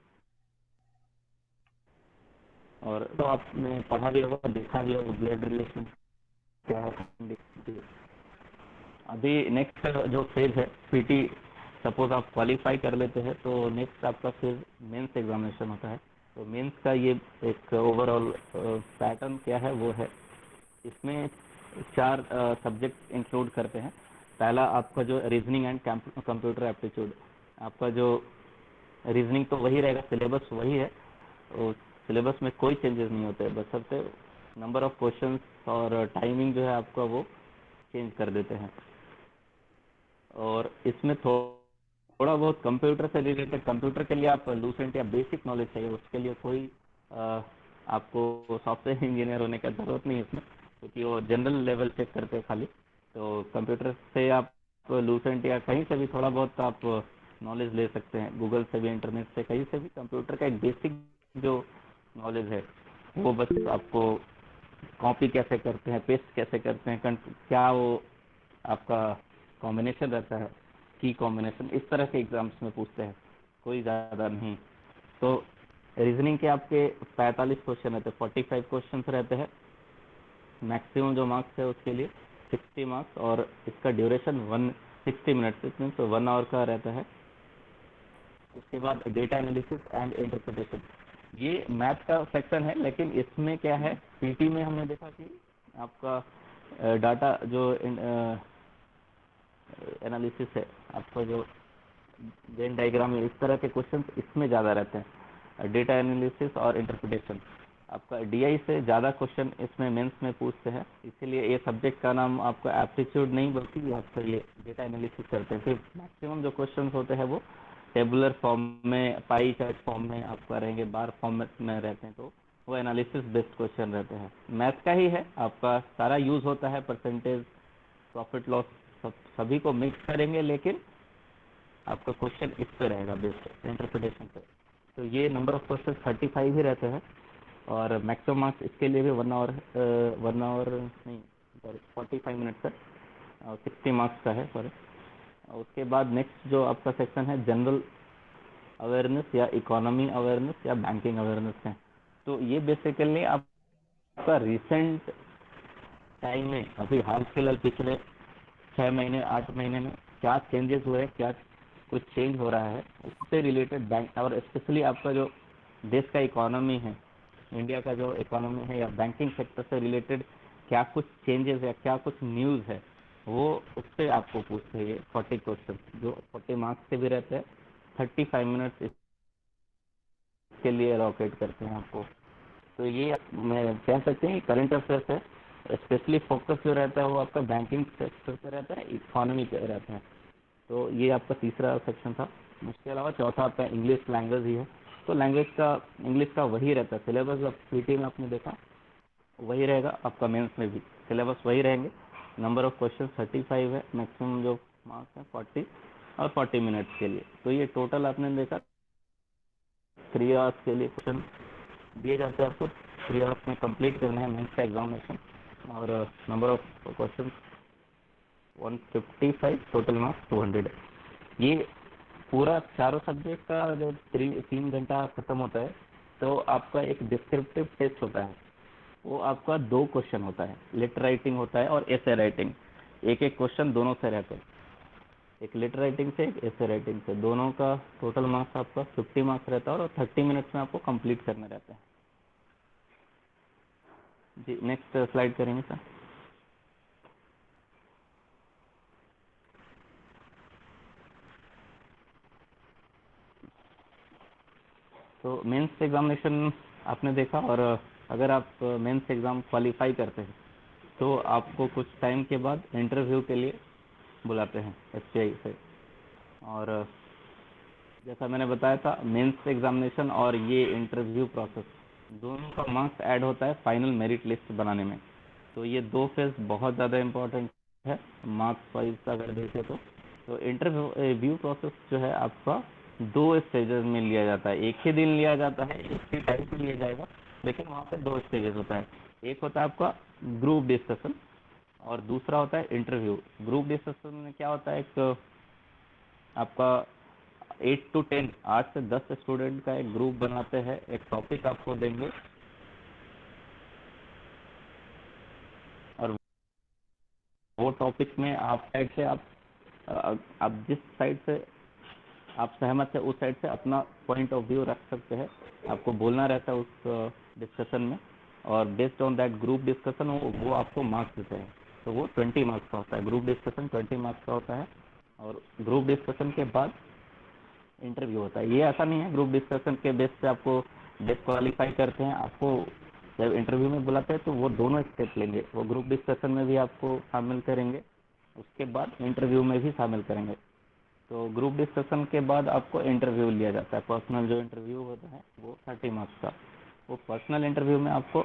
और तो आपने पढ़ा भी होगा, देखा भी होगा ब्लड रिलेशन क्या है। अभी नेक्स्ट जो फेज है पीटी, सपोज आप क्वालिफाई कर लेते हैं, तो नेक्स्ट आपका फिर मेंस एग्जामिनेशन होता है। तो मेंस का ये एक ओवरऑल पैटर्न क्या है वो है, इसमें 4 सब्जेक्ट इंक्लूड करते हैं। पहला आपका जो रीजनिंग एंड कंप्यूटर एप्टीट्यूड, आपका जो रीजनिंग तो वही रहेगा, सिलेबस वही है, तो सिलेबस में कोई चेंजेस नहीं होते, बशर्ते नंबर ऑफ क्वेश्चंस और टाइमिंग जो है आपका वो चेंज कर देते हैं। और इसमें थोड़ा बहुत कंप्यूटर से रिलेटेड, कंप्यूटर के लिए आप लूसेंट या बेसिक नॉलेज चाहिए, उसके लिए कोई आपको सॉफ्टवेयर इंजीनियर होने का जरूरत नहीं है इसमें, क्योंकि वो जनरल लेवल चेक करते हैं खाली। तो कंप्यूटर से आप लूसेंट या कहीं से भी थोड़ा बहुत आप नॉलेज ले सकते हैं, गूगल से भी, इंटरनेट से, कहीं से भी। कंप्यूटर का एक बेसिक जो नॉलेज है वो बस आपको, कॉपी कैसे करते हैं, पेस्ट कैसे करते हैं, क्या वो आपका कॉम्बिनेशन रहता है, की कॉम्बिनेशन, इस तरह के एग्जाम्स में पूछते हैं, कोई ज़्यादा नहीं। तो रीजनिंग के आपके 45 क्वेश्चन रहते हैं, 45 क्वेश्चन रहते हैं। मैक्सिमम जो मार्क्स है उसके लिए 60 मार्क्स, और इसका ड्यूरेशन 160 मिनट्स, मीन्स 1 आवर का रहता है। उसके बाद डेटा एनालिसिस एंड इंटरप्रिटेशन, ये मैथ का सेक्शन है, लेकिन इसमें क्या है, पीटी में हमने देखा कि आपका डाटा जो एनालिसिस है, आपका जो वेन डायग्राम है, इस तरह के क्वेश्चन इसमें ज़्यादा रहते हैं। डेटा एनालिसिस और इंटरप्रिटेशन, आपका डीआई से ज़्यादा क्वेश्चन इसमें मेंस में पूछते हैं, इसीलिए ये सब्जेक्ट का नाम आपका एप्टीट्यूड नहीं, बल्कि आपका ये डेटा एनालिसिस करते हैं। फिर मैक्सिमम जो क्वेश्चन होते हैं वो टेबुलर फॉर्म में, पाई चार्ट फॉर्म में आपका रहेंगे, बार फॉर्मेट में रहते हैं, तो वो एनालिसिस बेस्ड क्वेश्चन रहते हैं। मैथ का ही है, आपका सारा यूज होता है, परसेंटेज, प्रॉफिट लॉस, सभी को मिक्स करेंगे, लेकिन आपका क्वेश्चन इस पे रहेगा, बेस्ड इंटरप्रिटेशन पे। तो ये नंबर ऑफ क्वेश्चन 35 ही रहते हैं, और मैक्सिमम मार्क्स इसके लिए भी 1 आवर नहीं, 45 मिनट्स है, और 60 मार्क्स का है, सॉरी। उसके बाद नेक्स्ट जो आपका सेक्शन है जनरल अवेयरनेस या इकोनॉमी अवेयरनेस या बैंकिंग अवेयरनेस है। तो ये बेसिकली आपका रिसेंट टाइम में, अभी हाल फिलहाल पिछले 6 महीने 8 महीने में क्या चेंजेस हुए, क्या कुछ चेंज हो रहा है, उससे रिलेटेड बैंक, और स्पेशली आपका जो देश का इकोनॉमी है, इंडिया का जो इकोनॉमी है या बैंकिंग सेक्टर से रिलेटेड क्या कुछ चेंजेस है, क्या कुछ न्यूज़ है, वो उससे आपको पूछते हैं। 40 क्वेश्चन जो 40 मार्क्स के भी रहते हैं, 35 मिनट्स इसके लिए अलॉकेट करते हैं आपको। तो ये मैं कह सकते हैं करंट अफेयर्स है, स्पेशली फोकस जो रहता है वो आपका बैंकिंग सेक्टर पे रहता है, इकोनॉमी पे रहता है। तो ये आपका तीसरा सेक्शन था। उसके अलावा चौथा आपका इंग्लिश लैंग्वेज ही है। तो लैंग्वेज का, इंग्लिश का वही रहता है सिलेबस, अब पीटी में आपने देखा वही रहेगा, आपका मेंस में भी सिलेबस वही रहेंगे। नंबर ऑफ क्वेश्चन 35 है, मैक्सिमम जो मार्क्स है 40, और 40 मिनट्स के लिए। तो ये टोटल आपने देखा 3 आवर्स के लिए क्वेश्चन दिए जाते हैं आपको, 3 आवर्स में कंप्लीट करना है मेंस का एग्जामिनेशन। और number of question 155, total marks 200 है। ये पूरा चारों सब्जेक्ट का जो 3 घंटा खत्म होता है, तो आपका एक डिस्क्रिप्टिव टेस्ट होता है। वो आपका 2 क्वेश्चन होता है, लेटर राइटिंग होता है और एसे राइटिंग। एक एक क्वेश्चन दोनों से रहते हैं, एक लेटर राइटिंग से, एक एसे राइटिंग से। दोनों का टोटल मार्क्स आपका 50 मार्क्स रहता है और 30 मिनट्स में आपको कंप्लीट करना रहता है। जी नेक्स्ट स्लाइड करेंगे सर। तो मेंस एग्जामिनेशन आपने देखा, और अगर आप मेंस एग्ज़ाम क्वालिफाई करते हैं तो आपको कुछ टाइम के बाद इंटरव्यू के लिए बुलाते हैं एसबीआई से। और जैसा मैंने बताया था, मेंस एग्जामिनेशन और ये इंटरव्यू प्रोसेस दोनों का मार्क्स ऐड होता है फाइनल मेरिट लिस्ट बनाने में। तो ये 2 फेज बहुत ज़्यादा इम्पोर्टेंट है मार्क्स वाइज अगर देखें तो इंटरव्यू प्रोसेस जो है आपका 2 स्टेजेस में लिया जाता है। एक ही दिन लिया जाता है, एक ही टाइम पे लिया जाएगा, लेकिन वहाँ पे 2 स्टेजेस होता है। एक होता है आपका ग्रुप डिस्कशन और दूसरा होता है इंटरव्यू। ग्रुप डिस्कशन में क्या होता है, एक आपका 8 to 10, 8 से 10 स्टूडेंट का एक ग्रुप बनाते हैं, एक टॉपिक आपको देंगे और वो टॉपिक में आप साइड से आप जिस साइड से आप सहमत है उस साइड से अपना पॉइंट ऑफ व्यू रख सकते हैं। आपको बोलना रहता है उस डिस्कशन में, और based on that group discussion वो आपको मार्क्स देते हैं। तो वो 20 मार्क्स का होता है, ग्रुप डिस्कशन 20 मार्क्स का होता है। और ग्रुप डिस्कशन के बाद इंटरव्यू होता है। ये ऐसा नहीं है ग्रुप डिस्कशन के बेस पे आपको डिस्क्वालीफाई करते हैं। आपको जब इंटरव्यू में बुलाते हैं तो वो दोनों स्टेप लेंगे, वो ग्रुप डिस्कशन में भी आपको शामिल करेंगे, उसके बाद इंटरव्यू में भी शामिल करेंगे। तो ग्रुप डिस्कशन के बाद आपको इंटरव्यू लिया जाता है, पर्सनल जो इंटरव्यू होता है वो 30 मार्क्स का। वो पर्सनल इंटरव्यू में आपको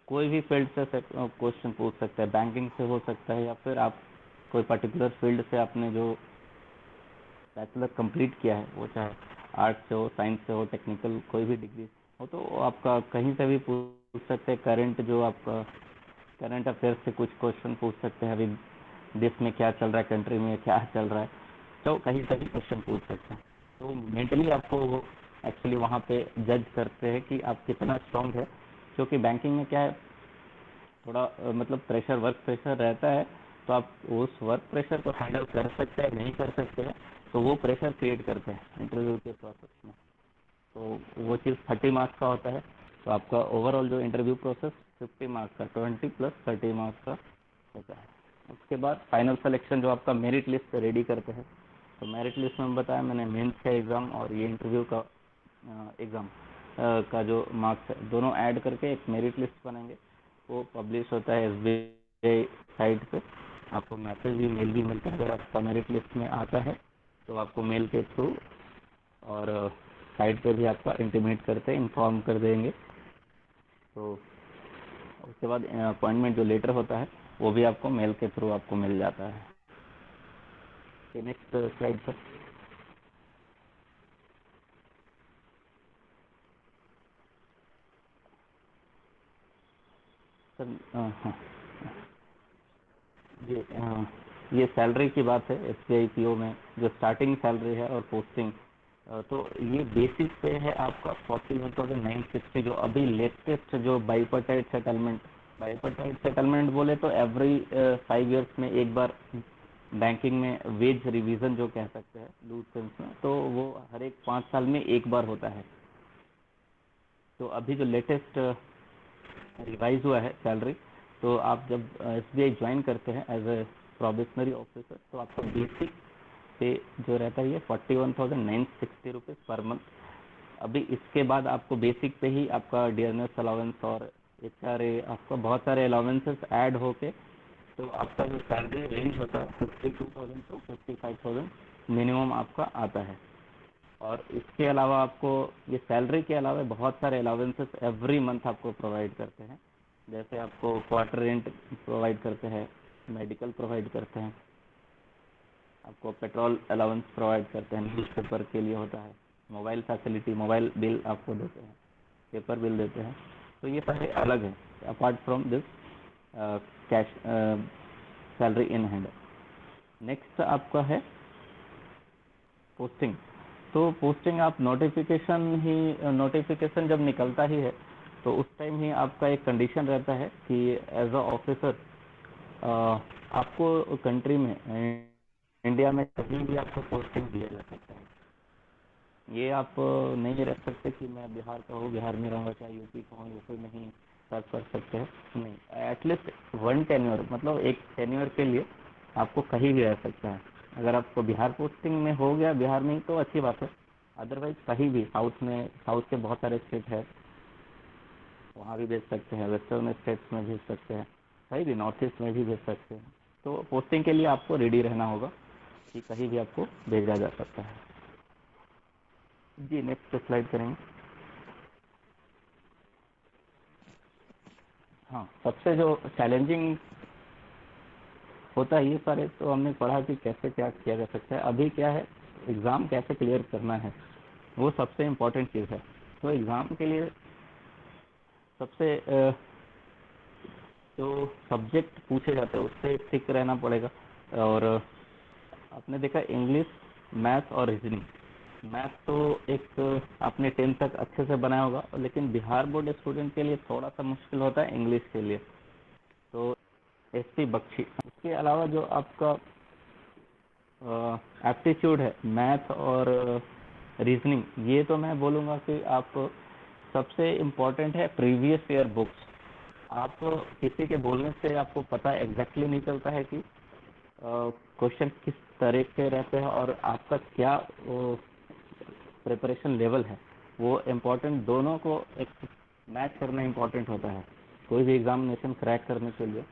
कोई भी फील्ड से क्वेश्चन पूछ सकते हैं, बैंकिंग से हो सकता है, या फिर आप कोई पर्टिकुलर फील्ड से आपने जो बैचलर कंप्लीट किया है, वो चाहे आर्ट्स से हो, साइंस से हो, टेक्निकल कोई भी डिग्री हो, तो आपका कहीं से भी पूछ सकते हैं। करंट जो आपका करंट अफेयर्स से कुछ क्वेश्चन पूछ सकते हैं, अभी देश में क्या चल रहा है, कंट्री में क्या चल रहा है, तो कहीं से भी क्वेश्चन पूछ सकते हैं। तो मेंटली आपको वो एक्चुअली वहाँ पे जज करते हैं कि आप कितना स्ट्रांग है, क्योंकि बैंकिंग में क्या है, थोड़ा मतलब प्रेशर, वर्क प्रेशर रहता है। तो आप उस वर्क प्रेशर को हैंडल कर सकते हैं नहीं कर सकते हैं, तो वो प्रेशर क्रिएट करते हैं इंटरव्यू के प्रोसेस में। तो वो चीज़ 30 मार्क्स का होता है। तो आपका ओवरऑल जो इंटरव्यू प्रोसेस 50 मार्क्स का, 20 प्लस 30 मार्क्स का होता है। उसके बाद फाइनल सिलेक्शन जो आपका मेरिट लिस्ट रेडी करते हैं। तो मेरिट लिस्ट में बताया मैंने, मेंस का एग्ज़ाम और ये इंटरव्यू का एग्ज़ाम का जो मार्क्स है दोनों ऐड करके एक मेरिट लिस्ट बनाएंगे। वो पब्लिश होता है एसबीआई साइट पे। आपको मैसेज भी, मेल भी मिलता है अगर आपका मेरिट लिस्ट में आता है, तो आपको मेल के थ्रू और साइट पे भी आपका इंटीमेट करते हैं, इन्फॉर्म कर देंगे। तो उसके बाद अपॉइंटमेंट जो लेटर होता है वो भी आपको मेल के थ्रू आपको मिल जाता है। नेक्स्ट स्लाइड पर। सर हाँ, ये सैलरी की बात है। एसबीआई पीओ में जो स्टार्टिंग सैलरी है और पोस्टिंग, तो ये बेसिक पे है आपका 41,960, जो अभी लेटेस्ट जो बाइपर्टाइट सेटलमेंट बोले तो एवरी 5 ईयर्स में एक बार बैंकिंग में वेज रिवीजन जो कह सकते हैं लूज सेंस में, तो वो हर एक 5 साल में एक बार होता है। तो अभी जो लेटेस्ट रिवाइज हुआ है सैलरी, तो आप जब एसबीआई ज्वाइन करते हैं एज ए प्रोबेशनरी ऑफिसर, तो आपका बेसिक पे जो रहता है ये 41,960 रुपीज़ पर मंथ। अभी इसके बाद आपको बेसिक पे ही आपका डियरनेस अलाउंस और एचआरए, आपका बहुत सारे अलाउंसेस ऐड होके, तो आपका जो सैलरी रेंज होता है 52,000 टू 55,000 मिनिमम आपका आता है। और इसके अलावा आपको ये सैलरी के अलावा बहुत सारे अलाउंसेस एवरी मंथ आपको प्रोवाइड करते हैं। जैसे आपको क्वार्टर रेंट प्रोवाइड करते हैं, मेडिकल प्रोवाइड करते हैं, आपको पेट्रोल अलाउंस प्रोवाइड करते हैं, न्यूज़पेपर के लिए होता है, मोबाइल फैसिलिटी, मोबाइल बिल आपको देते हैं। पेपर बिल देते हैं, तो ये सारे अलग है apart from this cash salary in hand. Next आपका है पोस्टिंग। तो पोस्टिंग आप नोटिफिकेशन जब निकलता ही है तो उस टाइम ही आपका एक कंडीशन रहता है कि एज अ ऑफिसर आपको कंट्री में इंडिया में कहीं भी आपको पोस्टिंग दिया जा सकता है। ये आप नहीं रख सकते कि मैं बिहार का हूँ, बिहार में रहूँगा, चाहे यूपी का हूँ, यूपी में ही सर्च कर सकते हैं, नहीं। एटलीस्ट वन टेन्योर, मतलब एक टेन्योर के लिए आपको कहीं भी रह सकता है। अगर आपको बिहार पोस्टिंग में हो गया बिहार में ही तो अच्छी बात है, अदरवाइज कहीं भी साउथ में, साउथ के बहुत सारे स्टेट है, वहाँ भी भेज सकते हैं, वेस्टर्न स्टेट्स में भेज सकते हैं, कहीं भी नॉर्थ ईस्ट में भी भेज सकते हैं। तो पोस्टिंग के लिए आपको रेडी रहना होगा कि कहीं भी आपको भेजा जा सकता है। जी नेक्स्ट स्लाइड करेंगे। हाँ, सबसे जो चैलेंजिंग होता है, ये सारे तो हमने पढ़ा कि कैसे क्या किया जा सकता है, अभी क्या है एग्ज़ाम कैसे क्लियर करना है, वो सबसे इम्पोर्टेंट चीज़ है। तो एग्ज़ाम के लिए सबसे जो सब्जेक्ट पूछे जाते हैं उससे ठीक रहना पड़ेगा। और आपने देखा इंग्लिश, मैथ और रीजनिंग। मैथ तो एक आपने 10th तक अच्छे से बनाया होगा, लेकिन बिहार बोर्ड स्टूडेंट के लिए थोड़ा सा मुश्किल होता है इंग्लिश के लिए। तो एसपी बख्शी, उसके अलावा जो आपका एप्टीट्यूड है, मैथ और रीजनिंग, ये तो मैं बोलूँगा कि आप सबसे इम्पोर्टेंट है प्रीवियस ईयर बुक्स। आप किसी के बोलने से आपको पता एग्जैक्टली नहीं चलता है कि क्वेश्चन किस तरह के रहते हैं और आपका क्या प्रिपरेशन लेवल है, वो इम्पोर्टेंट, दोनों को एक मैच करना इम्पोर्टेंट होता है कोई भी एग्जामिनेशन क्रैक करने के लिए।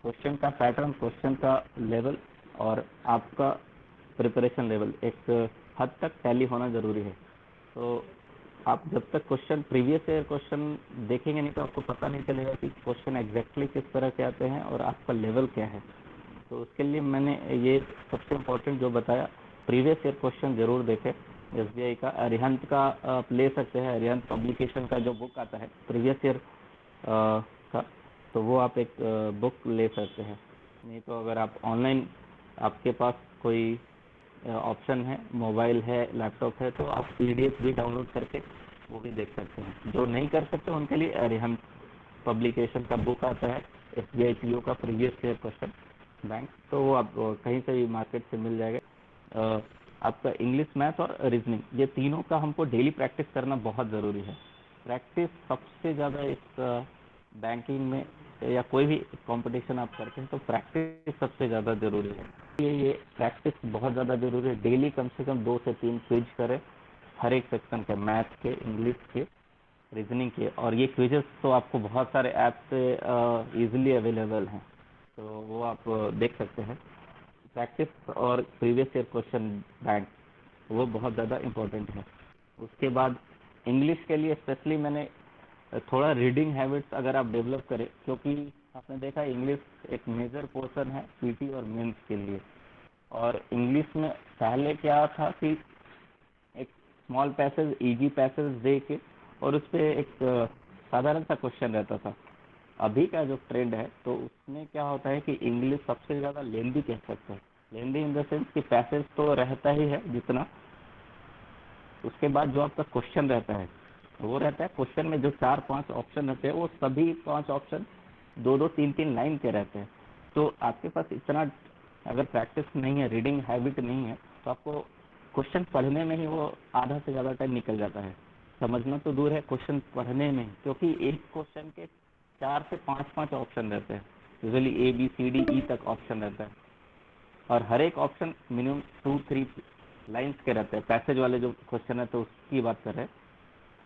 क्वेश्चन का पैटर्न, क्वेश्चन का लेवल और आपका प्रिपरेशन लेवल एक हद तक टैली होना ज़रूरी है। तो आप जब तक क्वेश्चन, प्रीवियस ईयर क्वेश्चन देखेंगे नहीं तो आपको पता नहीं चलेगा कि क्वेश्चन एग्जैक्टली किस तरह के आते हैं और आपका लेवल क्या है। तो उसके लिए मैंने ये सबसे इम्पोर्टेंट जो बताया, प्रीवियस ईयर क्वेश्चन ज़रूर देखें। एसबीआई का अरिहंत का आप ले सकते हैं, अरिहंत पब्लिकेशन का जो बुक आता है प्रीवियस ईयर का, तो वो आप एक बुक ले सकते हैं। नहीं तो अगर आप ऑनलाइन, आपके पास कोई ऑप्शन है, मोबाइल है, लैपटॉप है, तो आप पीडीएफ भी डाउनलोड करके वो भी देख सकते हैं। जो नहीं कर सकते उनके लिए अरिहंत पब्लिकेशन का बुक आता है, एसबीआई पीओ का प्रीवियस ईयर क्वेश्चन बैंक, तो वो आप कहीं से भी मार्केट से मिल जाएगा। आपका इंग्लिश, मैथ और रीजनिंग, ये तीनों का हमको डेली प्रैक्टिस करना बहुत ज़रूरी है। प्रैक्टिस सबसे ज़्यादा इस बैंकिंग में या कोई भी कंपटीशन आप करते हैं तो प्रैक्टिस सबसे ज़्यादा ज़रूरी है। ये प्रैक्टिस बहुत ज़्यादा ज़रूरी है। डेली कम से कम 2 से 3 क्विज करें हर एक सेक्शन के, मैथ के, इंग्लिश के, रीजनिंग के। और ये क्विजेस तो आपको बहुत सारे ऐप से इजीली अवेलेबल हैं, तो वो आप देख सकते हैं। प्रैक्टिस और प्रीवियस ईयर क्वेश्चन बैंक, वो बहुत ज़्यादा इम्पोर्टेंट है। उसके बाद इंग्लिश के लिए स्पेशली मैंने थोड़ा रीडिंग हैबिट्स अगर आप डेवलप करें, क्योंकि आपने देखा इंग्लिश एक मेजर पोर्शन है पीटी और मेंस के लिए। और इंग्लिश में पहले क्या था कि एक स्मॉल पैसेज, इजी पैसेज दे के और उस पर एक साधारण सा क्वेश्चन रहता था। अभी का जो ट्रेंड है तो उसमें क्या होता है कि इंग्लिश सबसे ज़्यादा लेंदी कह सकते हैं। लेंदी इन द सेंस कि पैसेज तो रहता ही है जितना, उसके बाद जो आपका क्वेश्चन रहता है वो रहता है, क्वेश्चन में जो 4-5 ऑप्शन रहते हैं वो सभी 5 ऑप्शन 2-2, 3-3 लाइन के रहते हैं। तो आपके पास इतना अगर प्रैक्टिस नहीं है, रीडिंग हैबिट नहीं है, तो आपको क्वेश्चन पढ़ने में ही वो आधा से ज़्यादा टाइम निकल जाता है। समझना तो दूर है, क्वेश्चन पढ़ने में ही, क्योंकि एक क्वेश्चन के 4 से 5-5 ऑप्शन रहते हैं, usually A B C D E तक ऑप्शन रहता है और हर एक ऑप्शन मिनिमम 2-3 लाइंस के रहते हैं। पैसेज वाले जो क्वेश्चन है तो उसकी बात कर रहे हैं।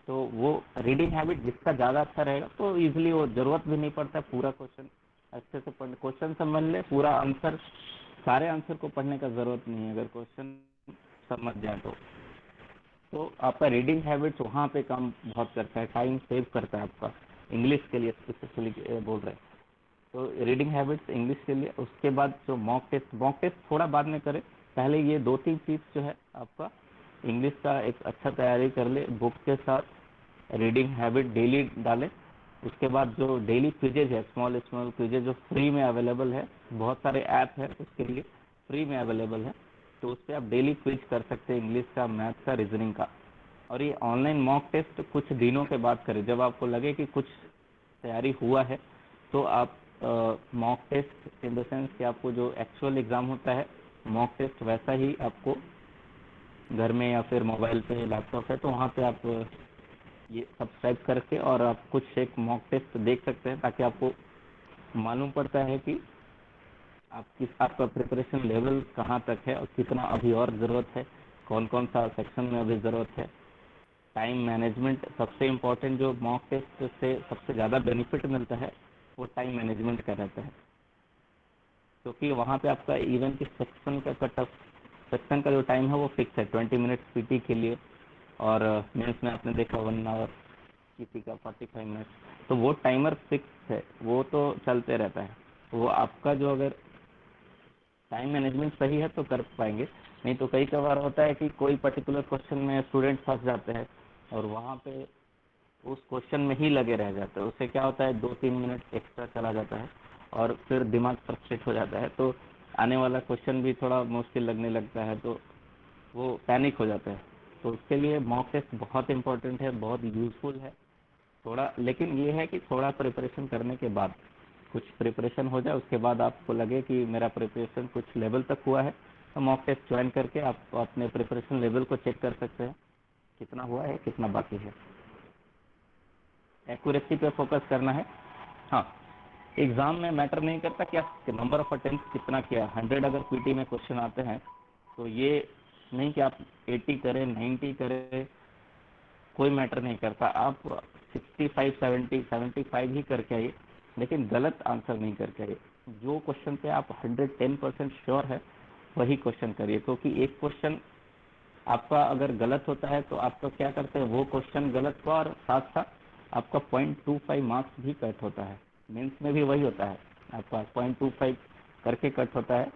तो वो रीडिंग हैबिट जिसका ज़्यादा अच्छा रहेगा तो इजीली वो ज़रूरत भी नहीं पड़ता पूरा क्वेश्चन अच्छे से पढ़ने, क्वेश्चन समझ ले, पूरा आंसर, सारे आंसर को पढ़ने का ज़रूरत नहीं है अगर क्वेश्चन समझ जाए तो आपका रीडिंग हैबिट्स वहाँ पे काम बहुत करता है, टाइम सेव करता है आपका। इंग्लिश के लिए स्पेसिफिकली बोल रहे हैं तो रीडिंग हैबिट्स इंग्लिश के लिए। उसके बाद जो मॉक टेस्ट थोड़ा बाद में करें, पहले ये 2-3 चीज़ जो है आपका इंग्लिश का एक अच्छा तैयारी कर ले, बुक के साथ रीडिंग हैबिट डेली डालें। उसके बाद जो डेली क्विजेज है, स्मॉल स्मॉल क्विजेज जो फ्री में अवेलेबल है, बहुत सारे ऐप है उसके लिए फ्री में अवेलेबल है, तो उस पर आप डेली क्विज कर सकते हैं, इंग्लिश का, मैथ का, रीजनिंग का। और ये ऑनलाइन मॉक टेस्ट कुछ दिनों के बाद करें, जब आपको लगे कि कुछ तैयारी हुआ है तो आप mock test in the sense कि आपको जो एक्चुअल एग्ज़ाम होता है मॉक टेस्ट वैसा ही आपको घर में या फिर मोबाइल पे लैपटॉप है तो वहाँ पे आप ये सब्सक्राइब करके और आप कुछ एक मॉक टेस्ट देख सकते हैं, ताकि आपको मालूम पड़ता है कि आपका प्रिपरेशन लेवल कहाँ तक है और कितना अभी और ज़रूरत है, कौन कौन सा सेक्शन में अभी ज़रूरत है। टाइम मैनेजमेंट सबसे इम्पोर्टेंट, जो मॉक टेस्ट से सबसे ज़्यादा बेनिफिट मिलता है वो टाइम मैनेजमेंट का रहता है, क्योंकि वहाँ पे आपका इवन कि सेक्शन का कट ऑफ, सेक्शन का जो टाइम है वो फिक्स है 20 मिनट्स पीटी के लिए, और मेंस में आपने देखा 1 आवर, किसी का 45 मिनट्स, तो वो टाइमर फिक्स है, वो तो चलते रहता है। वो आपका जो अगर टाइम मैनेजमेंट सही है तो कर पाएंगे, नहीं तो कई कबार होता है कि कोई पर्टिकुलर क्वेश्चन में स्टूडेंट फंस जाते हैं और वहाँ पे उस क्वेश्चन में ही लगे रह जाते हैं, उससे क्या होता है 2-3 मिनट एक्स्ट्रा चला जाता है और फिर दिमाग फ्रस्ट्रेट हो जाता है, तो आने वाला क्वेश्चन भी थोड़ा मुश्किल लगने लगता है, तो वो पैनिक हो जाता है। तो उसके लिए मॉक टेस्ट बहुत इंपॉर्टेंट है, बहुत यूजफुल है थोड़ा, लेकिन ये है कि थोड़ा प्रिपरेशन करने के बाद, कुछ प्रिपरेशन हो जाए उसके बाद आपको लगे कि मेरा प्रिपरेशन कुछ लेवल तक हुआ है, तो मॉक टेस्ट ज्वाइन करके आप अपने प्रिपरेशन लेवल को चेक कर सकते हैं, कितना हुआ है कितना बाकी है। एक्यूरेसी पे फोकस करना है। हाँ, एग्जाम में मैटर नहीं करता क्या नंबर ऑफ अटेम्प्ट कितना किया, 100 अगर पीटी में क्वेश्चन आते हैं तो ये नहीं कि आप 80 करें 90 करें, कोई मैटर नहीं करता, आप 65 70 75 ही करके आइए, लेकिन गलत आंसर नहीं करके आइए। जो क्वेश्चन पे आप 110% श्योर है वही क्वेश्चन करिए, क्योंकि एक क्वेश्चन आपका अगर गलत होता है तो आपका क्या करते हैं, वो क्वेश्चन गलत हुआ और साथ साथ आपका 0.25 मार्क्स भी कट होता है। मेंस में भी वही होता है, आपका 0.25 करके कट होता है,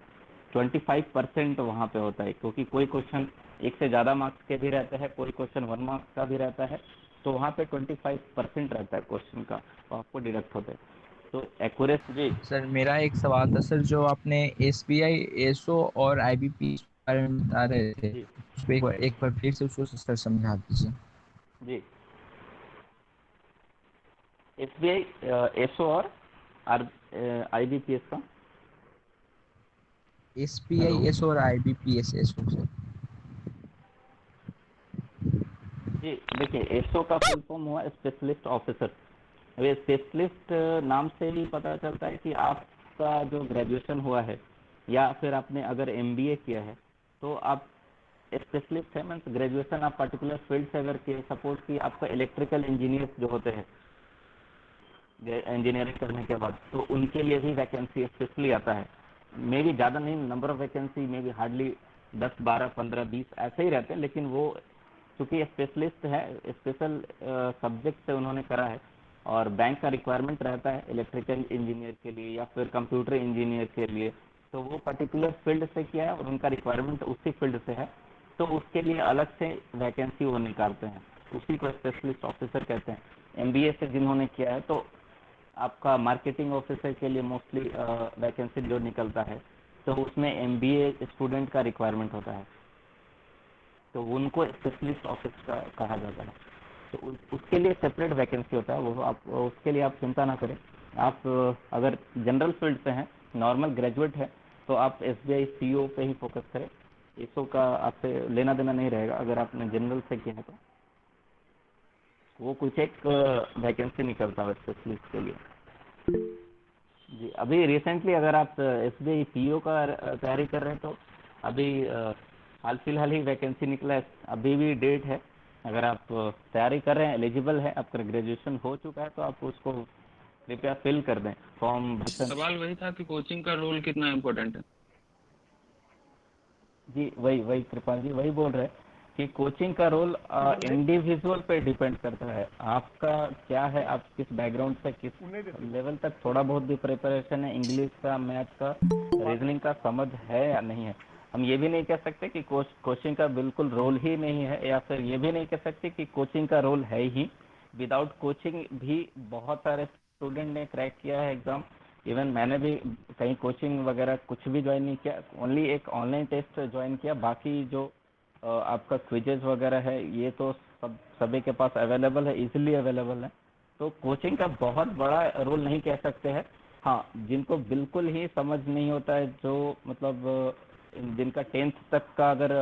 25% वहाँ पे होता है, क्योंकि कोई क्वेश्चन एक से ज़्यादा मार्क्स के भी रहते हैं, कोई क्वेश्चन 1 मार्क्स का भी रहता है, तो वहाँ पे 25% रहता है क्वेश्चन का, तो आपको डिडक्ट होता है। तो एक्यूरेसी जी। सर मेरा एक सवाल था सर, जो आपने एसबीआई, एसओ और आईबीपी के बारे में बता रहे थे, जी उस पर एक बार फिर से उसको सर समझा दीजिए। जी, एसबीआई, एसओ और आईबीपीएस का। एसबीआई हेलो एसओ और आईबीपीएस एसओ सर। जी, देखिए एसओ का फुल फॉर्म हुआ स्पेशलिस्ट ऑफिसर। अब स्पेशलिस्ट नाम से ही पता चलता है कि आपका जो ग्रेजुएशन हुआ है या फिर आपने अगर एमबीए किया है तो आप स्पेशलिस्ट है, मीन्स ग्रेजुएशन आप पर्टिकुलर फील्ड से अगर किए, सपोज कि आपका इलेक्ट्रिकल इंजीनियर जो होते हैं इंजीनियरिंग करने के बाद, तो उनके लिए भी वैकेंसी स्पेशली आता है। मे भी ज़्यादा नहीं, नंबर ऑफ वैकेंसी मे भी हार्डली 10 12 15 20 ऐसे ही रहते हैं, लेकिन वो चूंकि स्पेशलिस्ट है, स्पेशल सब्जेक्ट से उन्होंने करा है, और बैंक का रिक्वायरमेंट रहता है इलेक्ट्रिकल इंजीनियर के लिए या फिर कंप्यूटर इंजीनियर के लिए, तो वो पर्टिकुलर फील्ड से किया है और उनका रिक्वायरमेंट उसी फील्ड से है, तो उसके लिए अलग से वैकेंसी वो निकालते हैं, उसी को स्पेशलिस्ट ऑफिसर कहते हैं। एमबीए से जिन्होंने किया है तो आपका मार्केटिंग ऑफिसर के लिए मोस्टली वैकेंसी जो निकलता है, तो उसमें एमबीए स्टूडेंट का रिक्वायरमेंट होता है, तो उनको स्पेशलिस्ट ऑफिस का कहा जाता है। तो उसके लिए सेपरेट वैकेंसी होता है, वो आप उसके लिए आप चिंता ना करें। आप अगर जनरल फील्ड से हैं, नॉर्मल ग्रेजुएट है, तो आप एसबीआई सीईओ पे ही फोकस करें, एसओ का आपसे लेना देना नहीं रहेगा। अगर आपने जनरल से किया है तो वो कुछ एक वैकेंसी निकलता है स्पेशलिस्ट के लिए। जी, अभी रिसेंटली अगर आप एसबीआई पीओ का तैयारी कर रहे हैं तो अभी हाल फिलहाल ही वैकेंसी निकला है, अभी भी डेट है। अगर आप तैयारी कर रहे हैं, एलिजिबल है, आपका ग्रेजुएशन हो चुका है, तो आप उसको कृपया फिल कर दें फॉर्म भर। सवाल वही था कि कोचिंग का रोल कितना इम्पोर्टेंट है। जी, वही वही कृपाल जी वही बोल रहे हैं कि कोचिंग का रोल बोल रहे इंडिविजुअल पे डिपेंड करता है, आपका क्या है, आप किस बैकग्राउंड से किस उन्हें देते लेवल तक थोड़ा बहुत भी प्रिपरेशन है, इंग्लिश का, मैथ का, बात रीजनिंग का समझ है या नहीं है। हम ये भी नहीं कह सकते कि कोचिंग का बिल्कुल रोल ही नहीं है, या फिर ये भी नहीं कह सकते कि कोचिंग का रोल है ही। विदाउट कोचिंग भी बहुत सारे स्टूडेंट ने क्रैक किया है एग्जाम। इवन मैंने भी कहीं कोचिंग वगैरह कुछ भी ज्वाइन नहीं किया, ओनली एक ऑनलाइन टेस्ट ज्वाइन किया। बाकी जो आपका क्विजेज वगैरह है ये तो सभी के पास अवेलेबल है, इजीली अवेलेबल है। तो कोचिंग का बहुत बड़ा रोल नहीं कह सकते हैं। हाँ, जिनको बिल्कुल ही समझ नहीं होता है, जो मतलब जिनका 10th तक का अगर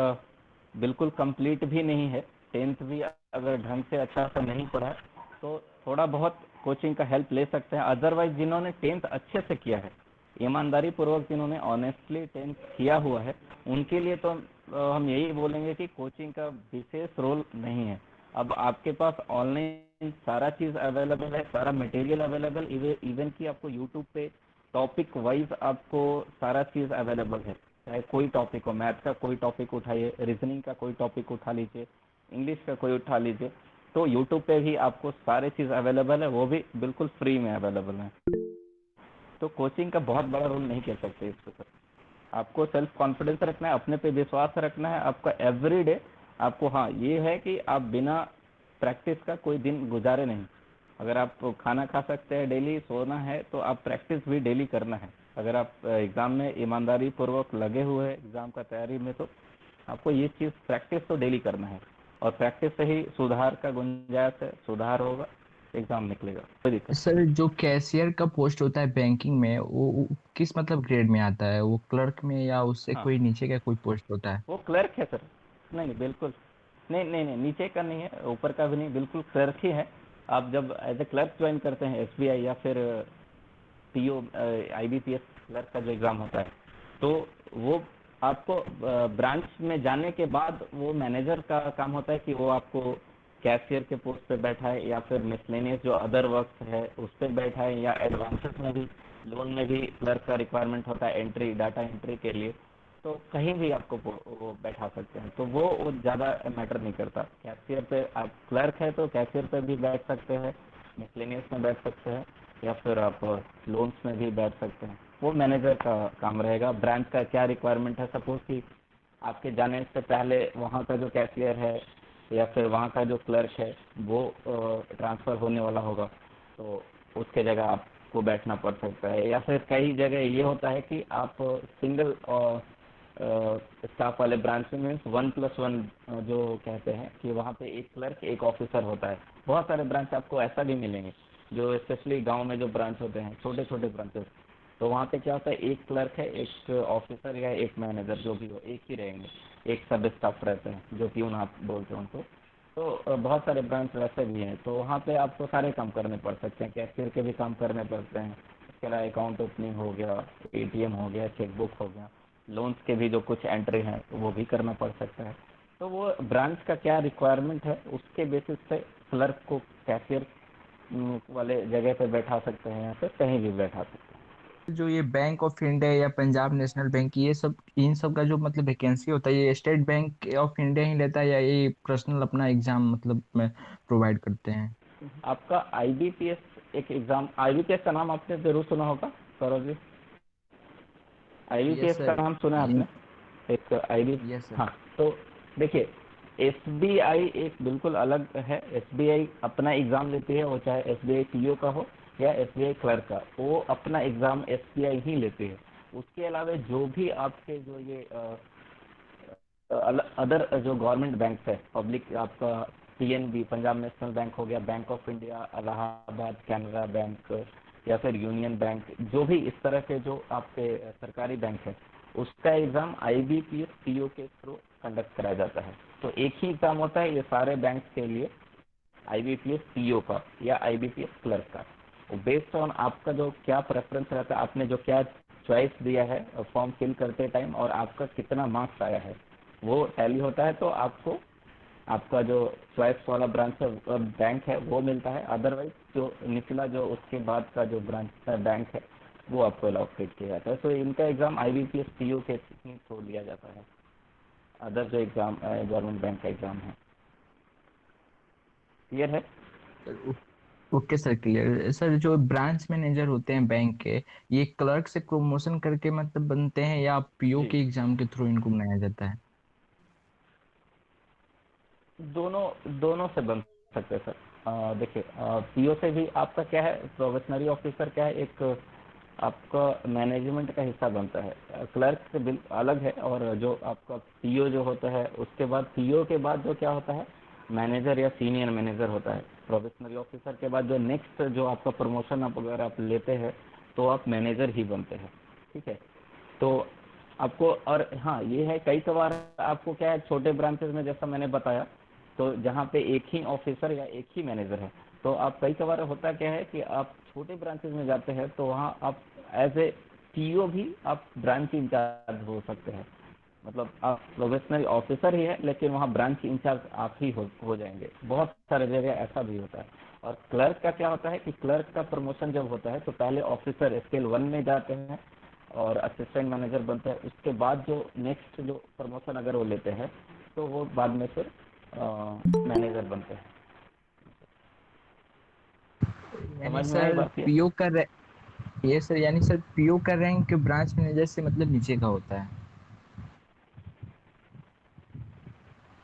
बिल्कुल कंप्लीट भी नहीं है, 10th भी अगर ढंग से अच्छा सा नहीं पढ़ा है, तो थोड़ा बहुत कोचिंग का हेल्प ले सकते हैं। अदरवाइज जिन्होंने 10th अच्छे से किया है, ईमानदारी पूर्वक जिन्होंने ऑनेस्टली 10th किया हुआ है, उनके लिए तो हम यही बोलेंगे कि कोचिंग का विशेष रोल नहीं है। अब आपके पास ऑनलाइन सारा चीज़ अवेलेबल है, सारा मटेरियल अवेलेबल, इवन कि आपको यूट्यूब पे टॉपिक वाइज आपको सारा चीज़ अवेलेबल है। चाहे कोई टॉपिक हो, मैथ का कोई टॉपिक उठाइए, रीजनिंग का कोई टॉपिक उठा लीजिए, इंग्लिश का कोई उठा लीजिए, तो यूट्यूब पे भी आपको सारे चीज़ अवेलेबल है, वो भी बिल्कुल फ्री में अवेलेबल है। तो कोचिंग का बहुत बड़ा रोल नहीं कह सकते इस पर। आपको सेल्फ कॉन्फिडेंस रखना है, अपने पे विश्वास रखना है आपका एवरी डे। आपको हाँ ये है कि आप बिना प्रैक्टिस का कोई दिन गुजारे नहीं। अगर आप खाना खा सकते हैं डेली, सोना है, तो आप प्रैक्टिस भी डेली करना है। अगर आप एग्ज़ाम में ईमानदारी पूर्वक लगे हुए हैं एग्ज़ाम का तैयारी में, तो आपको ये चीज़ प्रैक्टिस तो डेली करना है। और प्रैक्टिस से ही सुधार का गुंजाइश है, सुधार होगा, एग्ज़ाम निकलेगा, कोई दिक्कत सर जो कैशियर का पोस्ट होता है बैंकिंग में, वो किस मतलब ग्रेड में आता है? वो क्लर्क में या उससे हाँ, कोई नीचे का कोई पोस्ट होता है? वो क्लर्क है सर। नहीं नहीं, बिल्कुल नहीं नहीं नहीं, नीचे का नहीं है, ऊपर का भी नहीं, बिल्कुल क्लर्क ही है। आप जब एज ए क्लर्क ज्वाइन करते हैं एसबीआई या फिर पीओ आईबीपीएस क्लर्क का जो एग्ज़ाम होता है, तो वो आपको ब्रांच में जाने के बाद वो मैनेजर का काम होता है कि वो आपको कैशियर के पोस्ट पे बैठा है, या फिर मिसलेनियस जो अदर वर्क है उस पर बैठा है, या एडवांसेस में भी, लोन में भी क्लर्क का रिक्वायरमेंट होता है एंट्री, डाटा एंट्री के लिए। तो कहीं भी आपको वो बैठा सकते हैं, तो वो ज़्यादा मैटर नहीं करता। कैशियर पे आप क्लर्क है तो कैशियर पे भी बैठ सकते हैं, मिसलेनियस में बैठ सकते हैं, या फिर आप लोन्स में भी बैठ सकते हैं। वो मैनेजर का काम रहेगा। ब्रांच का क्या रिक्वायरमेंट है, सपोज कि आपके जाने से पहले वहाँ का जो कैशियर है या फिर वहाँ का जो क्लर्क है वो ट्रांसफ़र होने वाला होगा, तो उसके जगह आपको बैठना पड़ सकता है। या फिर कई जगह ये होता है कि आप सिंगल स्टाफ वाले ब्रांच में, मीन्स 1+1 जो कहते हैं, कि वहाँ पे एक क्लर्क एक ऑफिसर होता है। बहुत सारे ब्रांच आपको ऐसा भी मिलेंगे, जो स्पेशली गांव में जो ब्रांच होते हैं, छोटे छोटे ब्रांचेस, तो वहाँ पे क्या होता है, एक क्लर्क है, एक ऑफिसर या एक मैनेजर, जो भी हो, एक ही रहेंगे। एक सब स्टाफ रहते हैं जो प्यून आप बोलते हैं उनको। तो बहुत सारे ब्रांच वैसे भी हैं, तो वहाँ पे आपको सारे काम करने पड़ सकते हैं, कैशियर के भी काम करने पड़ते हैं, इसके अलावा अकाउंट ओपनिंग हो गया, एटीएम हो गया, चेकबुक हो गया, लोन्स के भी जो कुछ एंट्री हैं तो वो भी करना पड़ सकता है। तो वो ब्रांच का क्या रिक्वायरमेंट है उसके बेसिस पे क्लर्क को कैशियर वाले जगह पे बैठा सकते हैं, या फिर कहीं भी बैठा सकते हैं। जो ये बैंक ऑफ इंडिया या पंजाब नेशनल बैंक, ये सब इन सब का जो मतलब वैकेंसी होता है, ये स्टेट बैंक ऑफ इंडिया ही लेता है या ये पर्सनल अपना एग्जाम मतलब में प्रोवाइड करते हैं? आपका आईबीपीएस एक एग्जाम, आईबीपीएस का नाम आपने जरूर सुना होगा सौरभ जी। यस आईबीपीएस का सर। नाम सुना है आपने? एक आईबी, यस सर। हाँ। तो देखिए, एसबीआई एक बिल्कुल अलग है। एसबीआई अपना एग्जाम लेती है, वो चाहे एसबीआई पीओ का हो या एसबीआई क्लर्क का, वो अपना एग्जाम एसबीआई ही लेती है। उसके अलावा जो भी आपके जो ये अदर जो गवर्नमेंट बैंक है, पब्लिक, आपका पीएनबी पंजाब नेशनल बैंक हो गया, bank of India, Allahabad Canara bank, या फिर यूनियन बैंक, जो भी इस तरह के जो आपके सरकारी बैंक है, उसका एग्जाम आईबीपीएस पीओ के थ्रू कंडक्ट कराया जाता है। तो एक ही एग्जाम होता है ये सारे बैंक के लिए, आईबीपीएस पीओ का या आईबीपीएस क्लर्क का। बेस्ड ऑन आपका जो क्या प्रेफरेंस रहता है, आपने जो क्या चॉइस दिया है फॉर्म फिल करते टाइम, और आपका कितना मार्क्स आया है, वो टैली होता है, तो आपको आपका जो चॉइस वाला ब्रांच है, बैंक है, वो मिलता है। अदरवाइज जो निचला जो उसके बाद का जो ब्रांच बैंक है, वो आपको अलोकेट किया जाता है। तो इनका एग्जाम आईबीपीएस पीओ के थ्रू लिया जाता है। अदर जो एग्जाम गवर्नमेंट बैंक का एग्जाम है, क्लियर है? Okay sir, clear sir. जो ब्रांच मैनेजर होते हैं बैंक के, ये क्लर्क से प्रमोशन करके मतलब बनते हैं या पीओ जी, के एग्जाम के थ्रू इनको बनाया जाता है? दोनों दोनों से बन सकते हैं सर। देखिए, पीओ से भी आपका क्या है, प्रोबेशनरी ऑफिसर क्या है, एक आपका मैनेजमेंट का हिस्सा बनता है। क्लर्क से बिल अलग है। और जो आपका पीओ जो होता है, उसके बाद पीओ के बाद जो क्या होता है, मैनेजर या सीनियर मैनेजर होता है। प्रोबेशनरी ऑफिसर के बाद जो नेक्स्ट जो आपका प्रमोशन आप अगर आप लेते हैं, तो आप मैनेजर ही बनते हैं। ठीक है। तो आपको, और हाँ ये है, कई बार आपको क्या है, छोटे ब्रांचेस में जैसा मैंने बताया, तो जहाँ पे एक ही ऑफिसर या एक ही मैनेजर है, तो आप कई बार होता क्या है कि आप छोटे ब्रांचेस में जाते हैं, तो वहाँ आप एज ए पीओ भी आप ब्रांच इंचार्ज हो सकते हैं। मतलब आप प्रोफेशनल ऑफिसर ही है, लेकिन वहाँ ब्रांच इंचार्ज आप ही हो जाएंगे। बहुत सारे जगह ऐसा भी होता है। और क्लर्क का क्या होता है कि क्लर्क का प्रमोशन जब होता है, तो पहले ऑफिसर स्केल 1 में जाते हैं और असिस्टेंट मैनेजर बनते हैं। उसके बाद जो नेक्स्ट जो प्रमोशन अगर वो लेते हैं, तो वो बाद में फिर मैनेजर बनते हैं। यानी समझ में आई सर बात ये? पीओ का ये सर, यानी सर पीओ का रैंक ब्रांच मैनेजर से मतलब नीचे का होता है?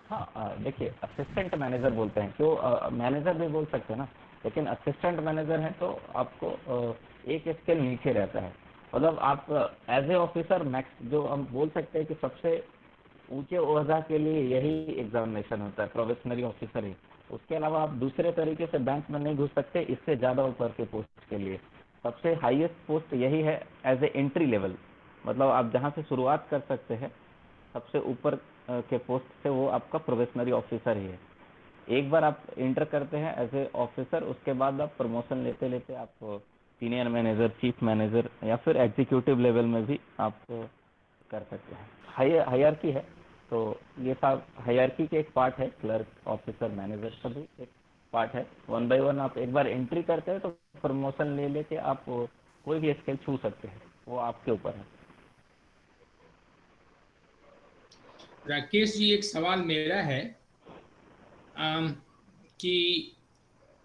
हाँ, देखिए, असिस्टेंट मैनेजर बोलते हैं, तो मैनेजर भी बोल सकते हैं ना, लेकिन असिस्टेंट मैनेजर है तो आपको एक स्केल नीचे रहता है। मतलब आप एज ए ऑफिसर मैक्स, जो हम बोल सकते हैं कि सबसे ऊंचे ओहदा के लिए यही एग्जामिनेशन होता है, प्रोबेशनरी ऑफिसर ही। उसके अलावा आप दूसरे तरीके से बैंक में नहीं घुस सकते, इससे ज़्यादा ऊपर के पोस्ट के लिए सबसे हाईएस्ट पोस्ट यही है, एज ए एंट्री लेवल। मतलब आप जहाँ से शुरुआत कर सकते हैं, सबसे ऊपर के पोस्ट से, वो आपका प्रोबेशनरी ऑफिसर ही है। एक बार आप इंटर करते हैं एज ए ऑफिसर, उसके बाद आप प्रमोशन लेते लेते आप सीनियर मैनेजर, चीफ मैनेजर या फिर एग्जीक्यूटिव लेवल में भी आप कर सकते हैं। हायरार्की है। तो ये सब हायरार्की के एक पार्ट है, क्लर्क, ऑफिसर, मैनेजर का भी एक पार्ट है। वन बाय वन आप एक बार एंट्री करते हैं, तो प्रमोशन ले लेके आप कोई भी स्केल छू सकते हैं, वो आपके ऊपर है। राकेश जी, एक सवाल मेरा है कि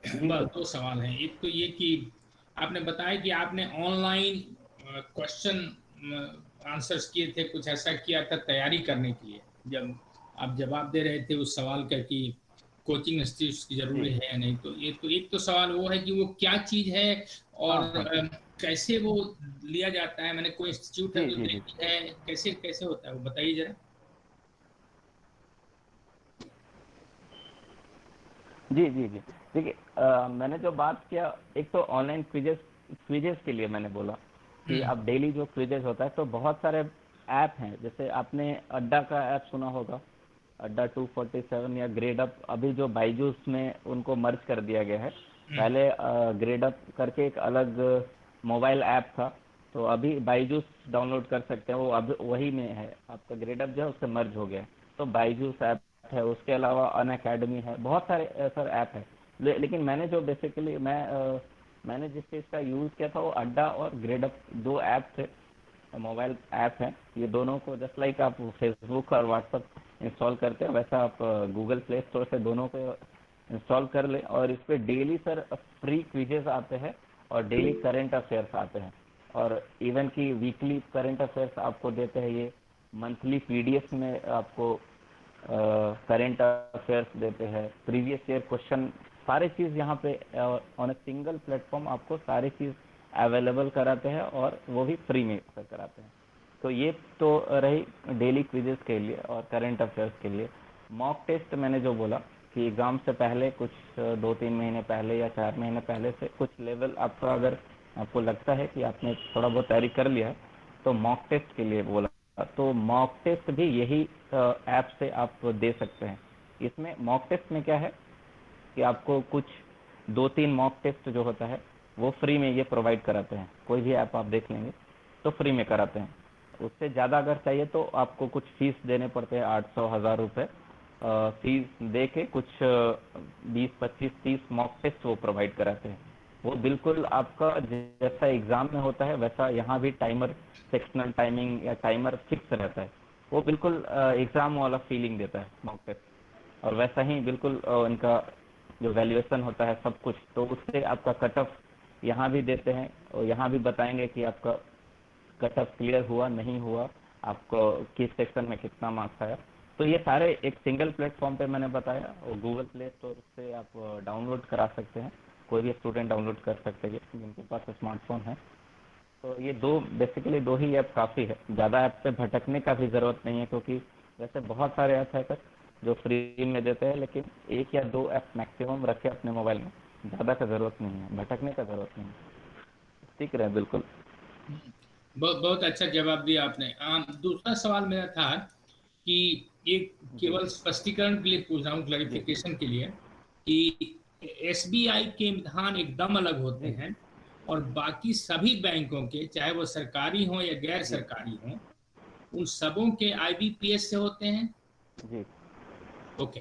जी बस सर। दो सवाल हैं। एक तो ये कि आपने बताया कि आपने ऑनलाइन क्वेश्चन आंसर्स किए थे, कुछ ऐसा किया था तैयारी करने के लिए, जब आप जवाब दे रहे थे उस सवाल का कि कोचिंग इंस्टीट्यूट की जरूरी जी। है या नहीं। तो ये तो एक तो सवाल वो है कि वो क्या चीज है हाँ और हाँ। कैसे वो लिया जाता है। मैंने कोई इंस्टीट्यूट है जी जो जी जी। देती है, कैसे कैसे होता है वो बताइए जरा। जी जी जी। देखिए, मैंने जो बात किया, एक तो ऑनलाइन क्विजेस, क्विजेस के लिए मैंने बोला कि हम्म। अब डेली जो क्विजेस होता है, तो बहुत सारे ऐप हैं। जैसे आपने अड्डा का ऐप सुना होगा, अड्डा 247 या ग्रेड अप। अभी जो बाईजूस में उनको मर्ज कर दिया गया है। हम्म। पहले ग्रेड अप करके एक अलग मोबाइल ऐप था, तो अभी बाईजूस डाउनलोड कर सकते हैं, वो अब वही में है। आपका ग्रेड अप जो है उससे मर्ज हो गया है, तो बाईजूस ऐप है। उसके अलावा अन अकेडमी है, बहुत सारे सर ऐप है। लेकिन मैंने जो बेसिकली मैंने जिस चीज़ का यूज़ किया था, वो अड्डा और ग्रेड अप, दो ऐप थे, मोबाइल ऐप हैं। ये दोनों को जस्ट लाइक आप फेसबुक और व्हाट्सअप इंस्टॉल करते हैं, वैसा आप गूगल प्ले स्टोर से दोनों को इंस्टॉल कर ले। और इस पे डेली सर फ्री क्विजेज आते हैं और डेली करंट अफेयर्स आते हैं। और इवन की वीकली करंट अफेयर्स आपको देते हैं ये, मंथली पीडीएफ में आपको करंट अफेयर्स देते हैं, प्रीवियस ईयर क्वेश्चन, सारी चीज़ यहाँ पे ऑन अ सिंगल प्लेटफॉर्म आपको सारी चीज़ अवेलेबल कराते हैं, और वो भी फ्री में कराते हैं। तो ये तो रही डेली क्विजेस के लिए और करंट अफेयर्स के लिए। मॉक टेस्ट मैंने जो बोला कि एग्ज़ाम से पहले कुछ 2-3 महीने पहले या 4 महीने पहले से कुछ लेवल आपका, अगर आपको लगता है कि आपने थोड़ा बहुत तैयारी कर लिया है, तो मॉक टेस्ट के लिए बोला। तो मॉक टेस्ट भी यही ऐप से आप दे सकते हैं। इसमें मॉक टेस्ट में क्या है कि आपको कुछ 2-3 मॉक टेस्ट जो होता है, वो फ्री में ये प्रोवाइड कराते हैं। कोई भी ऐप आप देख लेंगे तो फ्री में कराते हैं। उससे ज़्यादा अगर चाहिए तो आपको कुछ फीस देने पड़ते हैं, 800-1000 रुपये फीस दे के कुछ 20-25-30 मॉक टेस्ट वो प्रोवाइड कराते हैं। वो बिल्कुल आपका जैसा एग्ज़ाम में होता है, वैसा यहाँ भी टाइमर, सेक्शनल टाइमिंग या टाइमर फिक्स रहता है। वो बिल्कुल एग्ज़ाम वाला फीलिंग देता है मॉक टेस्ट। और वैसा ही बिल्कुल इनका जो वैल्यूएशन होता है सब कुछ, तो उससे आपका कट ऑफ यहाँ भी देते हैं और यहाँ भी बताएंगे कि आपका कट ऑफ क्लियर हुआ नहीं हुआ, आपको किस सेक्शन में कितना मार्क्स आया। तो ये सारे एक सिंगल प्लेटफॉर्म पे मैंने बताया, और गूगल प्ले स्टोर से आप डाउनलोड करा सकते हैं, कोई भी स्टूडेंट डाउनलोड कर सकते हैं जिनके पास स्मार्टफोन है। तो ये बेसिकली दो ही ऐप काफ़ी है, ज़्यादा ऐप पे भटकने का भी ज़रूरत नहीं है, क्योंकि वैसे बहुत सारे ऐप है सर जो फ्री में देते हैं, लेकिन एक या दो ऐप मैक्सिमम रखे अपने मोबाइल में, ज़्यादा का ज़रूरत नहीं है, भटकने का ज़रूरत नहीं है। ठीक रहे बिल्कुल। बहुत बहुत अच्छा जवाब दिया आपने। दूसरा सवाल मेरा था कि ये केवल स्पष्टीकरण के लिए पूछ रहा हूँ, क्लैरिफिकेशन के लिए, कि एसबीआई के इम्तिहान एकदम अलग होते जी हैं और बाकी सभी बैंकों के, चाहे वो सरकारी हों या गैर जी सरकारी हों, उन सबों के आईबीपीएस से होते हैं। जी। ओके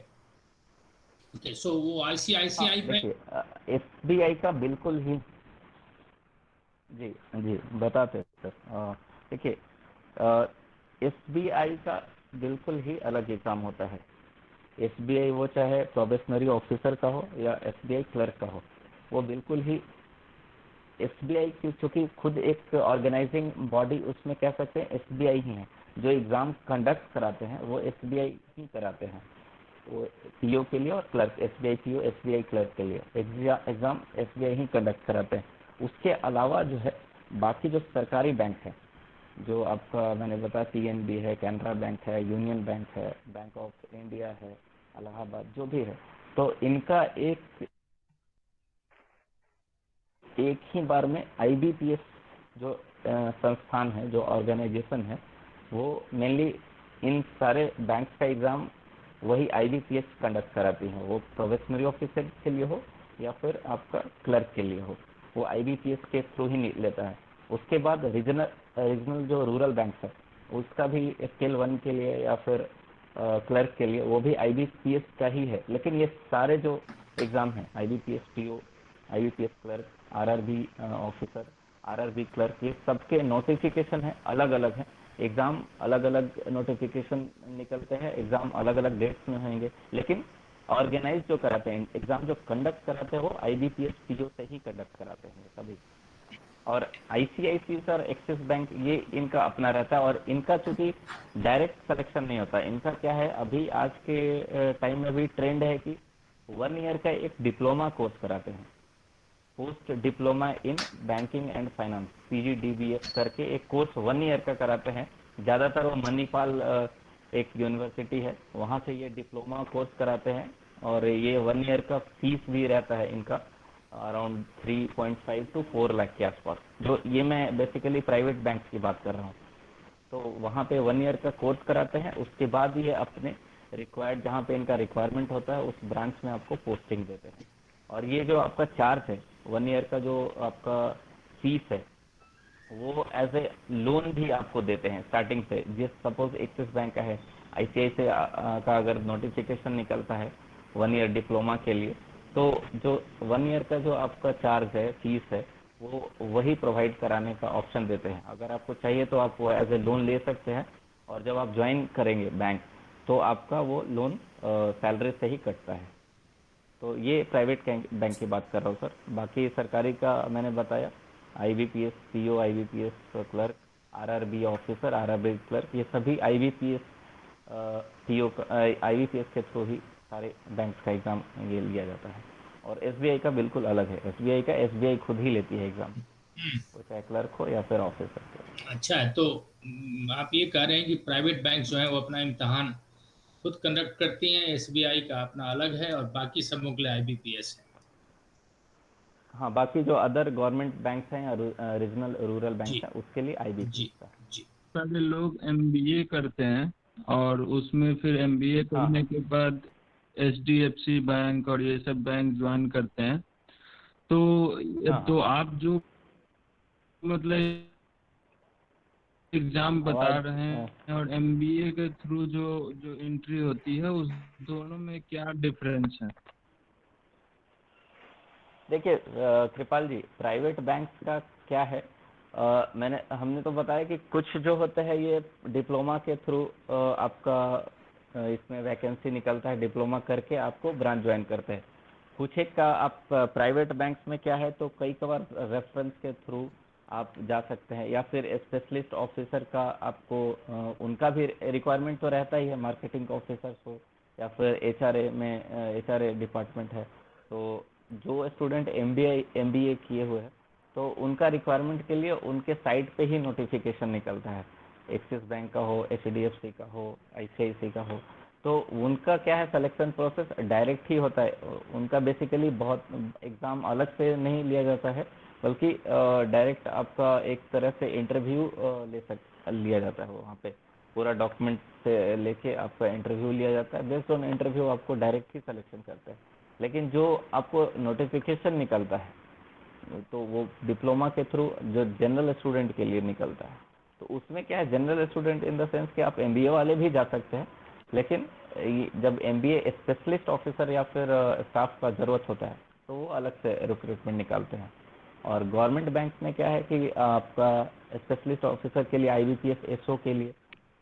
ओके, सो वो हाँ आईसीआईसीआई बैंक। देखिए, एसबीआई का बिल्कुल ही, जी जी बताते हैं सर। देखिए, एसबीआई का बिल्कुल ही अलग एग्ज़ाम होता है। एसबीआई वो चाहे प्रोबेशनरी ऑफिसर का हो या एसबीआई क्लर्क का हो, वो बिल्कुल ही एसबीआई की, चूंकि खुद एक ऑर्गेनाइजिंग बॉडी उसमें कह सकते हैं एसबीआई ही है, जो एग्ज़ाम कंडक्ट कराते हैं वो एसबीआई ही कराते हैं, वो पीओ के लिए और clerk, SBI PO SBI clerk के लिए एग्ज़ाम एसबीआई ही कंडक्ट कराते हैं। उसके अलावा जो है बाकी जो सरकारी बैंक है, जो आपका मैंने बताया पीएनबी है, कैनरा बैंक है, यूनियन बैंक है, बैंक ऑफ इंडिया है, इलाहाबाद, जो भी है, तो इनका एक ही बार में आईबीपीएस जो संस्थान है, जो ऑर्गेनाइजेशन है, वो मेनली इन सारे बैंक का एग्ज़ाम वही आईबीपीएस कंडक्ट कराती है, वो प्रोबेशनरी ऑफिसर के लिए हो या फिर आपका क्लर्क के लिए हो, वो आईबीपीएस के थ्रू ही लेता है। उसके बाद रीजनल जो रूरल बैंक है, उसका भी स्केल 1 के लिए या फिर क्लर्क के लिए वो भी आईबीपीएस का ही है। लेकिन ये सारे जो एग्ज़ाम हैं, IBPS PO, IBPS clerk, RRB officer, RRB clerk, ये सबके नोटिफिकेशन है अलग अलग है, एग्ज़ाम अलग अलग नोटिफिकेशन निकलते हैं, एग्ज़ाम अलग अलग डेट्स में होंगे, लेकिन ऑर्गेनाइज जो कराते हैं एग्ज़ाम, जो कंडक्ट कराते हैं, वो आईबीपीएस पीओ से ही कंडक्ट कराते हैं सभी। और आईसीआईसी सर, एक्सिस बैंक, ये इनका अपना रहता है, और इनका चूंकि डायरेक्ट सिलेक्शन नहीं होता, इनका क्या है, अभी आज के टाइम में भी ट्रेंड है कि 1 ईयर का एक डिप्लोमा कोर्स कराते हैं, post diploma in banking and finance, PGDBF करके एक कोर्स 1 ईयर का कराते हैं। ज़्यादातर वो मणिपाल एक यूनिवर्सिटी है, वहाँ से ये डिप्लोमा कोर्स कराते हैं, और ये 1 ईयर का फीस भी रहता है इनका अराउंड 3.5 to 4 लाख के आसपास। जो ये मैं बेसिकली प्राइवेट बैंक की बात कर रहा हूँ, तो वहाँ पे 1 ईयर का कोर्स कराते हैं, उसके बाद ये अपने रिक्वायर्ड, जहाँ पे इनका रिक्वायरमेंट होता है उस ब्रांच में आपको पोस्टिंग देते हैं। और ये जो आपका चार्ज है 1 ईयर का, जो आपका फीस है, वो एज ए लोन भी आपको देते हैं स्टार्टिंग से। जिस सपोज एक्सिस बैंक का है, आईसीआईसीआई का अगर नोटिफिकेशन निकलता है 1 ईयर डिप्लोमा के लिए, तो जो 1 ईयर का जो आपका चार्ज है, फीस है, वो वही प्रोवाइड कराने का ऑप्शन देते हैं। अगर आपको चाहिए तो आप वो एज ए लोन ले सकते हैं, और जब आप ज्वाइन करेंगे बैंक, तो आपका वो लोन सैलरी से ही कटता है। तो ये प्राइवेट बैंक की बात कर रहा हूँ सर। बाकी सरकारी का मैंने बताया, IBPS PO, IBPS clerk, RRB officer, RRB clerk, ये सभी आईबीपीएस पीओ, आईबीपीएस के थ्रू ही सारे बैंक का एग्ज़ाम ये लिया जाता है। और एसबीआई का बिल्कुल अलग है, एसबीआई का एसबीआई खुद ही लेती है एग्ज़ाम, वो चाहे क्लर्क हो या फिर ऑफिसर। अच्छा है, तो आप ये कह रहे हैं कि प्राइवेट बैंक जो है वो अपना इम्तिहान खुद कंडक्ट करती हैं, एसबीआई का अपना अलग है और बाकी सबों के लिए आईबीपीएस है। हाँ, बाकी जो अदर गवर्नमेंट बैंक हैं या रीजनल रूरल बैंक जी हैं, उसके लिए आईबीपीएस जी का है। जी। सारे लोग एमबीए करते हैं और उसमें फिर एमबीए हाँ करने हाँ के बाद एचडीएफसी बैंक और ये सब बैंक ज्वाइन करते हैं। हाँ तो हाँ। आप जो मतलब एग्जाम बता आवाज़ रहे हैं और एमबीए के थ्रू जो जो एंट्री होती है, उस दोनों में क्या डिफरेंस है? देखिए कृपाल जी, प्राइवेट बैंक का क्या है, हमने तो बताया कि कुछ जो होते हैं ये डिप्लोमा के थ्रू आपका इसमें वैकेंसी निकलता है, डिप्लोमा करके आपको ब्रांच ज्वाइन करते हैं। कुछ एक का आप प्राइवेट बैंक्स में क्या है, तो कई बार रेफरेंस के थ्रू आप जा सकते हैं, या फिर स्पेशलिस्ट ऑफिसर का आपको उनका भी रिक्वायरमेंट तो रहता ही है, मार्केटिंग ऑफिसर्स हो या फिर एचआरए में एचआरए डिपार्टमेंट है। तो जो स्टूडेंट एमबीए किए हुए हैं तो उनका रिक्वायरमेंट के लिए उनके साइट पे ही नोटिफिकेशन निकलता है, एक्सिस बैंक का हो, एचडीएफसी का हो, आईसीआईसी का हो। तो उनका क्या है, सिलेक्शन प्रोसेस डायरेक्ट ही होता है उनका, बेसिकली बहुत एग्ज़ाम अलग से नहीं लिया जाता है, बल्कि डायरेक्ट आपका एक तरह से इंटरव्यू लिया जाता है वहाँ पे, पूरा डॉक्यूमेंट से लेके आपका इंटरव्यू लिया जाता है, बेस्ड ऑन इंटरव्यू आपको डायरेक्ट ही सिलेक्शन करते हैं। लेकिन जो आपको नोटिफिकेशन निकलता है तो वो डिप्लोमा के थ्रू जो जनरल स्टूडेंट के लिए निकलता है, तो उसमें क्या है, general student in the sense कि आप एमबीए वाले भी जा सकते हैं, लेकिन जब एमबीए स्पेशलिस्ट ऑफिसर या फिर स्टाफ का ज़रूरत होता है तो वो अलग से रिक्रूटमेंट निकालते हैं। और गवर्नमेंट बैंक में क्या है कि आपका स्पेशलिस्ट ऑफिसर के लिए आईबीपीएस एसओ के लिए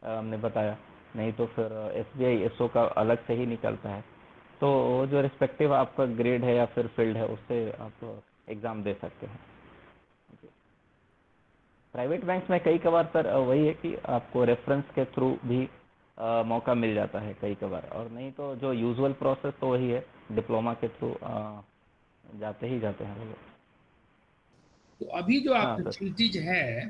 हमने बताया, नहीं तो फिर एसबीआई एसओ का अलग से ही निकलता है। तो वो जो रिस्पेक्टिव आपका ग्रेड है या फिर फील्ड है उससे आप एग्ज़ाम दे सकते हैं। प्राइवेट बैंक्स में कई कबार सर वही है कि आपको रेफरेंस के थ्रू भी मौका मिल जाता है कई कबार, और नहीं तो जो यूजुअल प्रोसेस तो वही है, डिप्लोमा के थ्रू जाते ही जाते हैं लोग। तो अभी जो हाँ सर। अपॉर्चुनिटीज है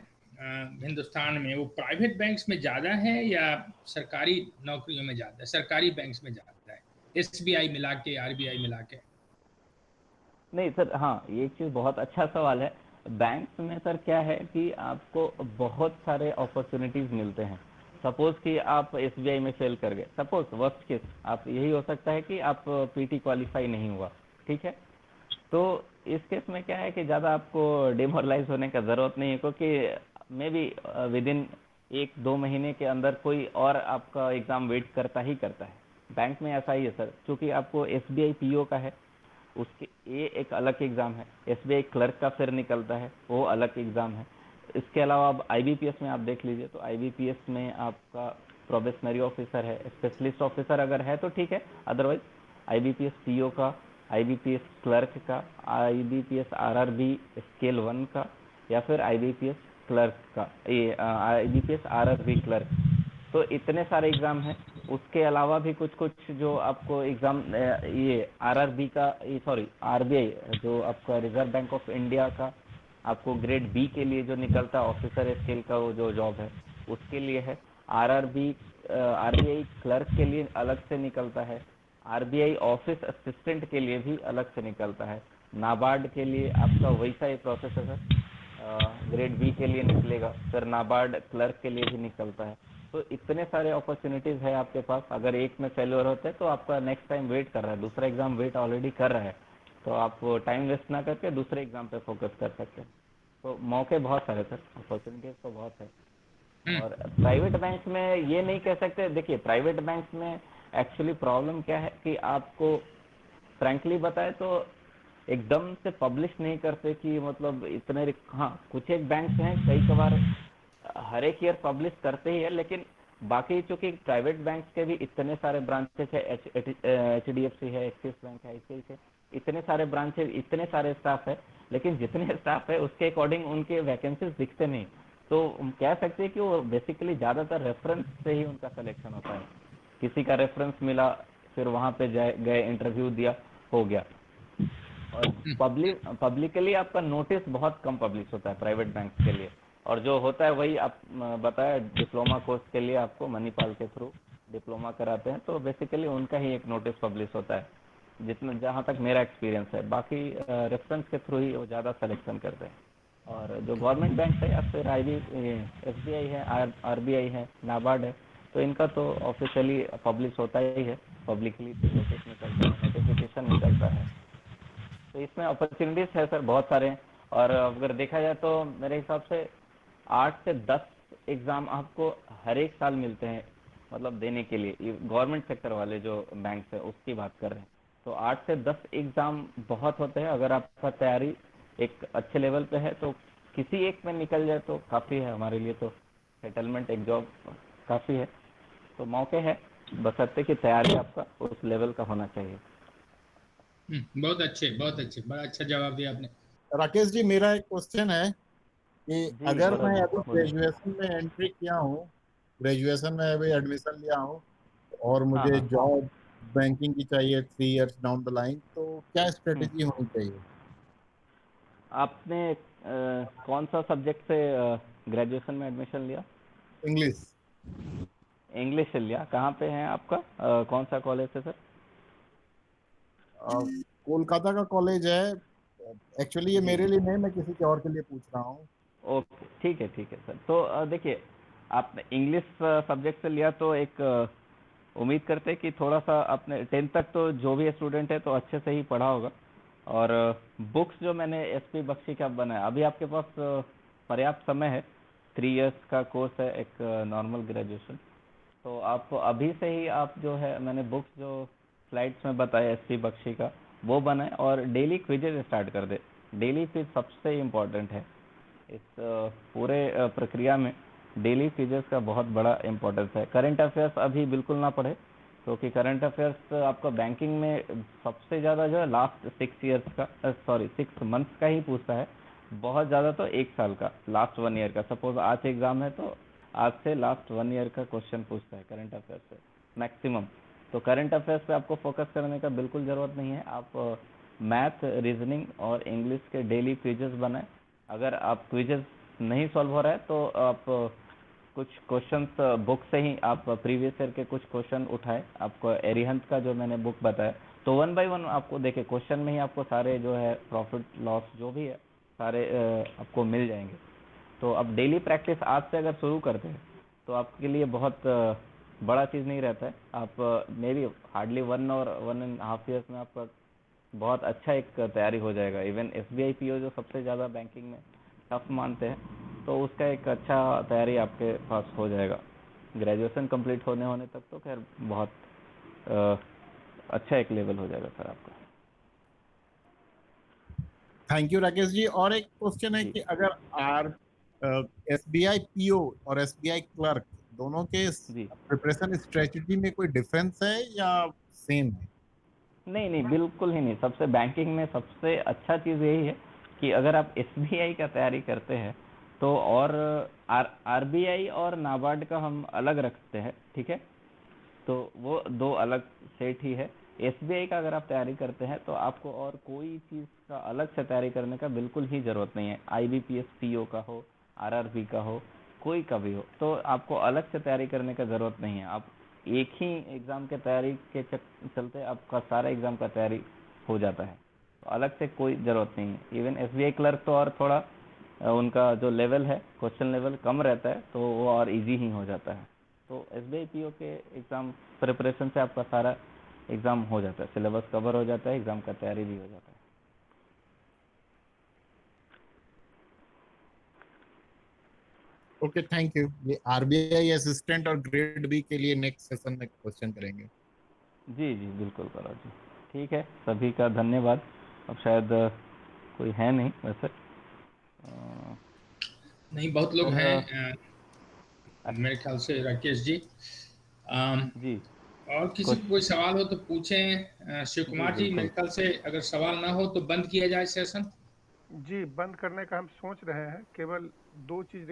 हिंदुस्तान में, वो प्राइवेट बैंक्स में ज़्यादा है या सरकारी नौकरियों में ज़्यादा है, सरकारी बैंक्स में ज़्यादा है, एसबीआई मिला के, आरबीआई मिला के? नहीं सर, हाँ ये एक चीज़ बहुत अच्छा सवाल है। बैंक्स में सर क्या है कि आपको बहुत सारे अपॉर्चुनिटीज़ मिलते हैं। सपोज़ कि आप एसबीआई में फेल कर गए, सपोज़ वर्स्ट केस आप यही हो सकता है कि आप पीटी क्वालिफाई नहीं हुआ, ठीक है। तो इस केस में क्या है कि ज़्यादा आपको डिमोरलाइज होने का ज़रूरत नहीं है, क्योंकि मे बी विद इन 1-2 महीने के अंदर कोई और आपका एग्ज़ाम वेट करता ही करता है। बैंक में ऐसा ही है सर, क्योंकि आपको एसबीआई पीओ का है, उसके ये एक अलग एग्ज़ाम है, एसबीआई क्लर्क का फिर निकलता है, वो अलग एग्ज़ाम है। इसके अलावा अब आईबीपीएस में आप देख लीजिए, तो आईबीपीएस में आपका प्रोबेशनरी ऑफिसर है, स्पेशलिस्ट ऑफिसर अगर है तो ठीक है, अदरवाइज आईबीपीएस पीओ का, आईबीपीएस क्लर्क का, आईबीपीएस आरआरबी स्केल 1 का, या फिर आईबीपीएस क्लर्क का, ये आईबीपीएस आरआरबी क्लर्क। तो इतने सारे एग्ज़ाम हैं। उसके अलावा भी कुछ कुछ जो आपको एग्ज़ाम ये आरआरबी का, ये सॉरी आरबीआई, जो आपका रिजर्व बैंक ऑफ इंडिया का आपको ग्रेड बी के लिए जो निकलता है ऑफिसर स्केल का, वो जो जॉब है उसके लिए है। आरबीआई क्लर्क के लिए अलग से निकलता है। आरबीआई ऑफिस असिस्टेंट के लिए भी अलग से निकलता है। नाबार्ड के लिए आपका वैसा ही प्रोसेस है सर, ग्रेड बी के लिए निकलेगा, फिर नाबार्ड क्लर्क के लिए भी निकलता है। तो इतने सारे अपॉर्चुनिटीज़ है आपके पास। अगर एक में फेल्योर होते हैं तो आपका नेक्स्ट टाइम वेट कर रहा है, दूसरा एग्ज़ाम वेट ऑलरेडी कर रहा है, तो आप टाइम वेस्ट ना करके दूसरे एग्ज़ाम पे फोकस कर सकते हैं। तो मौके बहुत सारे सर, अपॉर्चुनिटीज़ तो बहुत है। और प्राइवेट बैंक में ये नहीं कह सकते, देखिए प्राइवेट बैंक में एक्चुअली प्रॉब्लम क्या है कि आपको फ्रैंकली बताए तो एकदम से पब्लिश नहीं करते कि मतलब इतने, हाँ कुछ एक बैंक्स हैं कई बार हर एक ईयर पब्लिश करते ही है, लेकिन बाकी चूंकि प्राइवेट बैंक के भी इतने सारे ब्रांचेस है, एचडीएफसी है, एक्सिस बैंक है, आईसीआईसी है, इतने सारे ब्रांचेस, इतने सारे स्टाफ है, लेकिन जितने स्टाफ है उसके अकॉर्डिंग उनके वैकेंसीज दिखते नहीं। तो हम कह सकते हैं कि वो बेसिकली ज़्यादातर रेफरेंस से ही उनका सिलेक्शन होता है। किसी का रेफरेंस मिला, फिर वहाँ पे गए, इंटरव्यू दिया, हो गया। और पब्लिकली आपका नोटिस बहुत कम पब्लिश होता है प्राइवेट बैंक के लिए, और जो होता है वही आप बताया, डिप्लोमा कोर्स के लिए आपको मणिपाल के थ्रू डिप्लोमा कराते हैं, तो बेसिकली उनका ही एक नोटिस पब्लिश होता है, जितना जहाँ तक मेरा एक्सपीरियंस है। बाकी रेफरेंस के थ्रू ही वो ज़्यादा सिलेक्शन करते हैं। और जो गवर्नमेंट बैंक है या फिर एसबीआई है, आरबीआई है, नाबार्ड है, तो इनका तो ऑफिशियली पब्लिश होता ही है, पब्लिकली नोटिस निकलता है, नोटिफिकेशन निकलता है। तो इसमें अपॉर्चुनिटीज है सर बहुत सारे हैं। और अगर देखा जाए तो मेरे हिसाब से 8 से 10 एग्ज़ाम आपको हर एक साल मिलते हैं, मतलब देने के लिए। ये गवर्नमेंट सेक्टर वाले जो बैंक है उसकी बात कर रहे हैं, तो 8 से 10 एग्ज़ाम बहुत होते हैं। अगर आपका तैयारी एक अच्छे लेवल पे है तो किसी एक में निकल जाए तो काफ़ी है हमारे लिए, तो सेटलमेंट एक जॉब काफ़ी है। तो मौके हैं, बशर्ते कि तैयारी आपका उस लेवल का होना चाहिए। बहुत अच्छे, बड़ा अच्छा जवाब दिया आपने। राकेश जी, मेरा एक क्वेश्चन है कि जी अगर भरत मैं जी अभी बोलिए। ग्रेजुएशन में एंट्री किया हूँ, ग्रेजुएशन में अभी एडमिशन लिया हूँ और हाँ मुझे हाँ। जॉब बैंकिंग की चाहिए 3 इयर्स डाउन द लाइन, तो क्या हम्म। स्ट्रेटेजी होनी चाहिए? आपने कौन सा सब्जेक्ट से ग्रेजुएशन में एडमिशन लिया? इंग्लिश। इंग्लिश से लिया। कहाँ पे है आपका? कौन सा कॉलेज से सर? कोलकाता का कॉलेज है। एक्चुअली ये जी मेरे जी। लिए नहीं, मैं किसी के और के लिए पूछ रहा हूँ। ओके ठीक है सर। तो देखिए, आपने इंग्लिश सब्जेक्ट से लिया तो एक उम्मीद करते हैं कि थोड़ा सा आपने 10th तक तो जो भी स्टूडेंट है तो अच्छे से ही पढ़ा होगा। और बुक्स जो मैंने एसपी बख्शी का बनाया, अभी आपके पास पर्याप्त समय है। 3 इयर्स का कोर्स है एक नॉर्मल ग्रेजुएशन। तो आप अभी से ही आप जो है, मैंने बुक्स जो स्लाइड्स में बताया एसपी बख्शी का, वो बनाए और डेली क्विजेज स्टार्ट कर दे। डेली क्विज सबसे इम्पोर्टेंट है इस पूरे प्रक्रिया में। डेली क्विजेस का बहुत बड़ा इम्पोर्टेंस है। करंट अफेयर्स अभी बिल्कुल ना पढ़े, क्योंकि करंट अफेयर्स आपका बैंकिंग में सबसे ज़्यादा जो है लास्ट 6 इयर्स का, सॉरी 6 मंथ्स का ही पूछता है। बहुत ज़्यादा तो 1 साल का, लास्ट 1 ईयर का। सपोज आज एग्ज़ाम है तो आज से लास्ट 1 ईयर का क्वेश्चन पूछता है करंट अफेयर्स से मैक्सिमम। तो करंट अफेयर्स पे आपको फोकस करने का बिल्कुल ज़रूरत नहीं है। आप मैथ, रीजनिंग और इंग्लिश के डेली क्विजेस बनाएं। अगर आप क्विजेस नहीं सॉल्व हो रहा है तो आप कुछ क्वेश्चंस बुक से ही आप प्रीवियस ईयर के कुछ क्वेश्चन उठाए। आपको एरिहंत का जो मैंने बुक बताया, तो 1 बाय 1 आपको देखिए क्वेश्चन में ही आपको सारे जो है प्रॉफिट लॉस जो भी है सारे आपको मिल जाएंगे। तो अब डेली प्रैक्टिस आज से अगर शुरू करते हैं तो आपके लिए बहुत बड़ा चीज़ नहीं रहता है। आप मे बी हार्डली 1 और 1.5 ईयर्स में आपका बहुत अच्छा एक तैयारी हो जाएगा। इवन एसबीआई पीओ जो सबसे ज़्यादा बैंकिंग में टफ मानते हैं, तो उसका एक अच्छा तैयारी आपके पास हो जाएगा। ग्रेजुएशन कंप्लीट होने तक तो खैर बहुत अ, अच्छा एक लेवल हो जाएगा सर आपका। Thank you Rakesh ji. और एक क्वेश्चन है जी कि अगर आर एसबीआई पीओ और एसबीआई क्लर्क दोनों के जी। प्रिपरेशन स्ट्रेटजी में कोई डिफरेंस है या सेम है? नहीं नहीं, बिल्कुल ही नहीं। सबसे बैंकिंग में सबसे अच्छा चीज़ यही है कि अगर आप एसबीआई का तैयारी करते हैं तो, और आरबीआई और नाबार्ड का हम अलग रखते हैं, ठीक है? तो वो दो अलग सेट ही है। एसबीआई का अगर आप तैयारी करते हैं तो आपको और कोई चीज़ का अलग से तैयारी करने का बिल्कुल ही ज़रूरत नहीं है। आईबीपीएस पीओ का हो, आरआरबी का हो, कोई का भी हो, तो आपको अलग से तैयारी करने का ज़रूरत नहीं है। आप एक ही एग्ज़ाम के तैयारी के चलते आपका सारा एग्ज़ाम का तैयारी हो जाता है। तो अलग से कोई ज़रूरत नहीं है। इवन एसबीआई क्लर्क तो और थोड़ा उनका जो लेवल है, क्वेश्चन लेवल कम रहता है, तो वो और इजी ही हो जाता है। तो एसबीआई पीओ के एग्ज़ाम प्रिपरेशन से आपका सारा एग्ज़ाम हो जाता है, सिलेबस कवर हो जाता है, एग्ज़ाम का तैयारी भी हो जाता है। Okay, thank you. ये आरबीआई असिस्टेंट और ग्रेड बी के लिए नेक्स्ट सेशन में क्वेश्चन करेंगे। जी जी बिल्कुल करो जी। ठीक है, सभी का धन्यवाद। अब शायद कोई है नहीं वैसे। नहीं, बहुत लोग सर हैं अच्छा मेरे ख्याल से राकेश जी। अम, जी। और किसी को कुछ कोई सवाल हो तो पूछें। शिव जी कुमार जी, मेरे बिल्कुल। ख्याल से अगर सवाल ना हो तो बंद किया जाए सेशन। जी बंद करने का हम सोच रहे हैं, केवल 2 चीज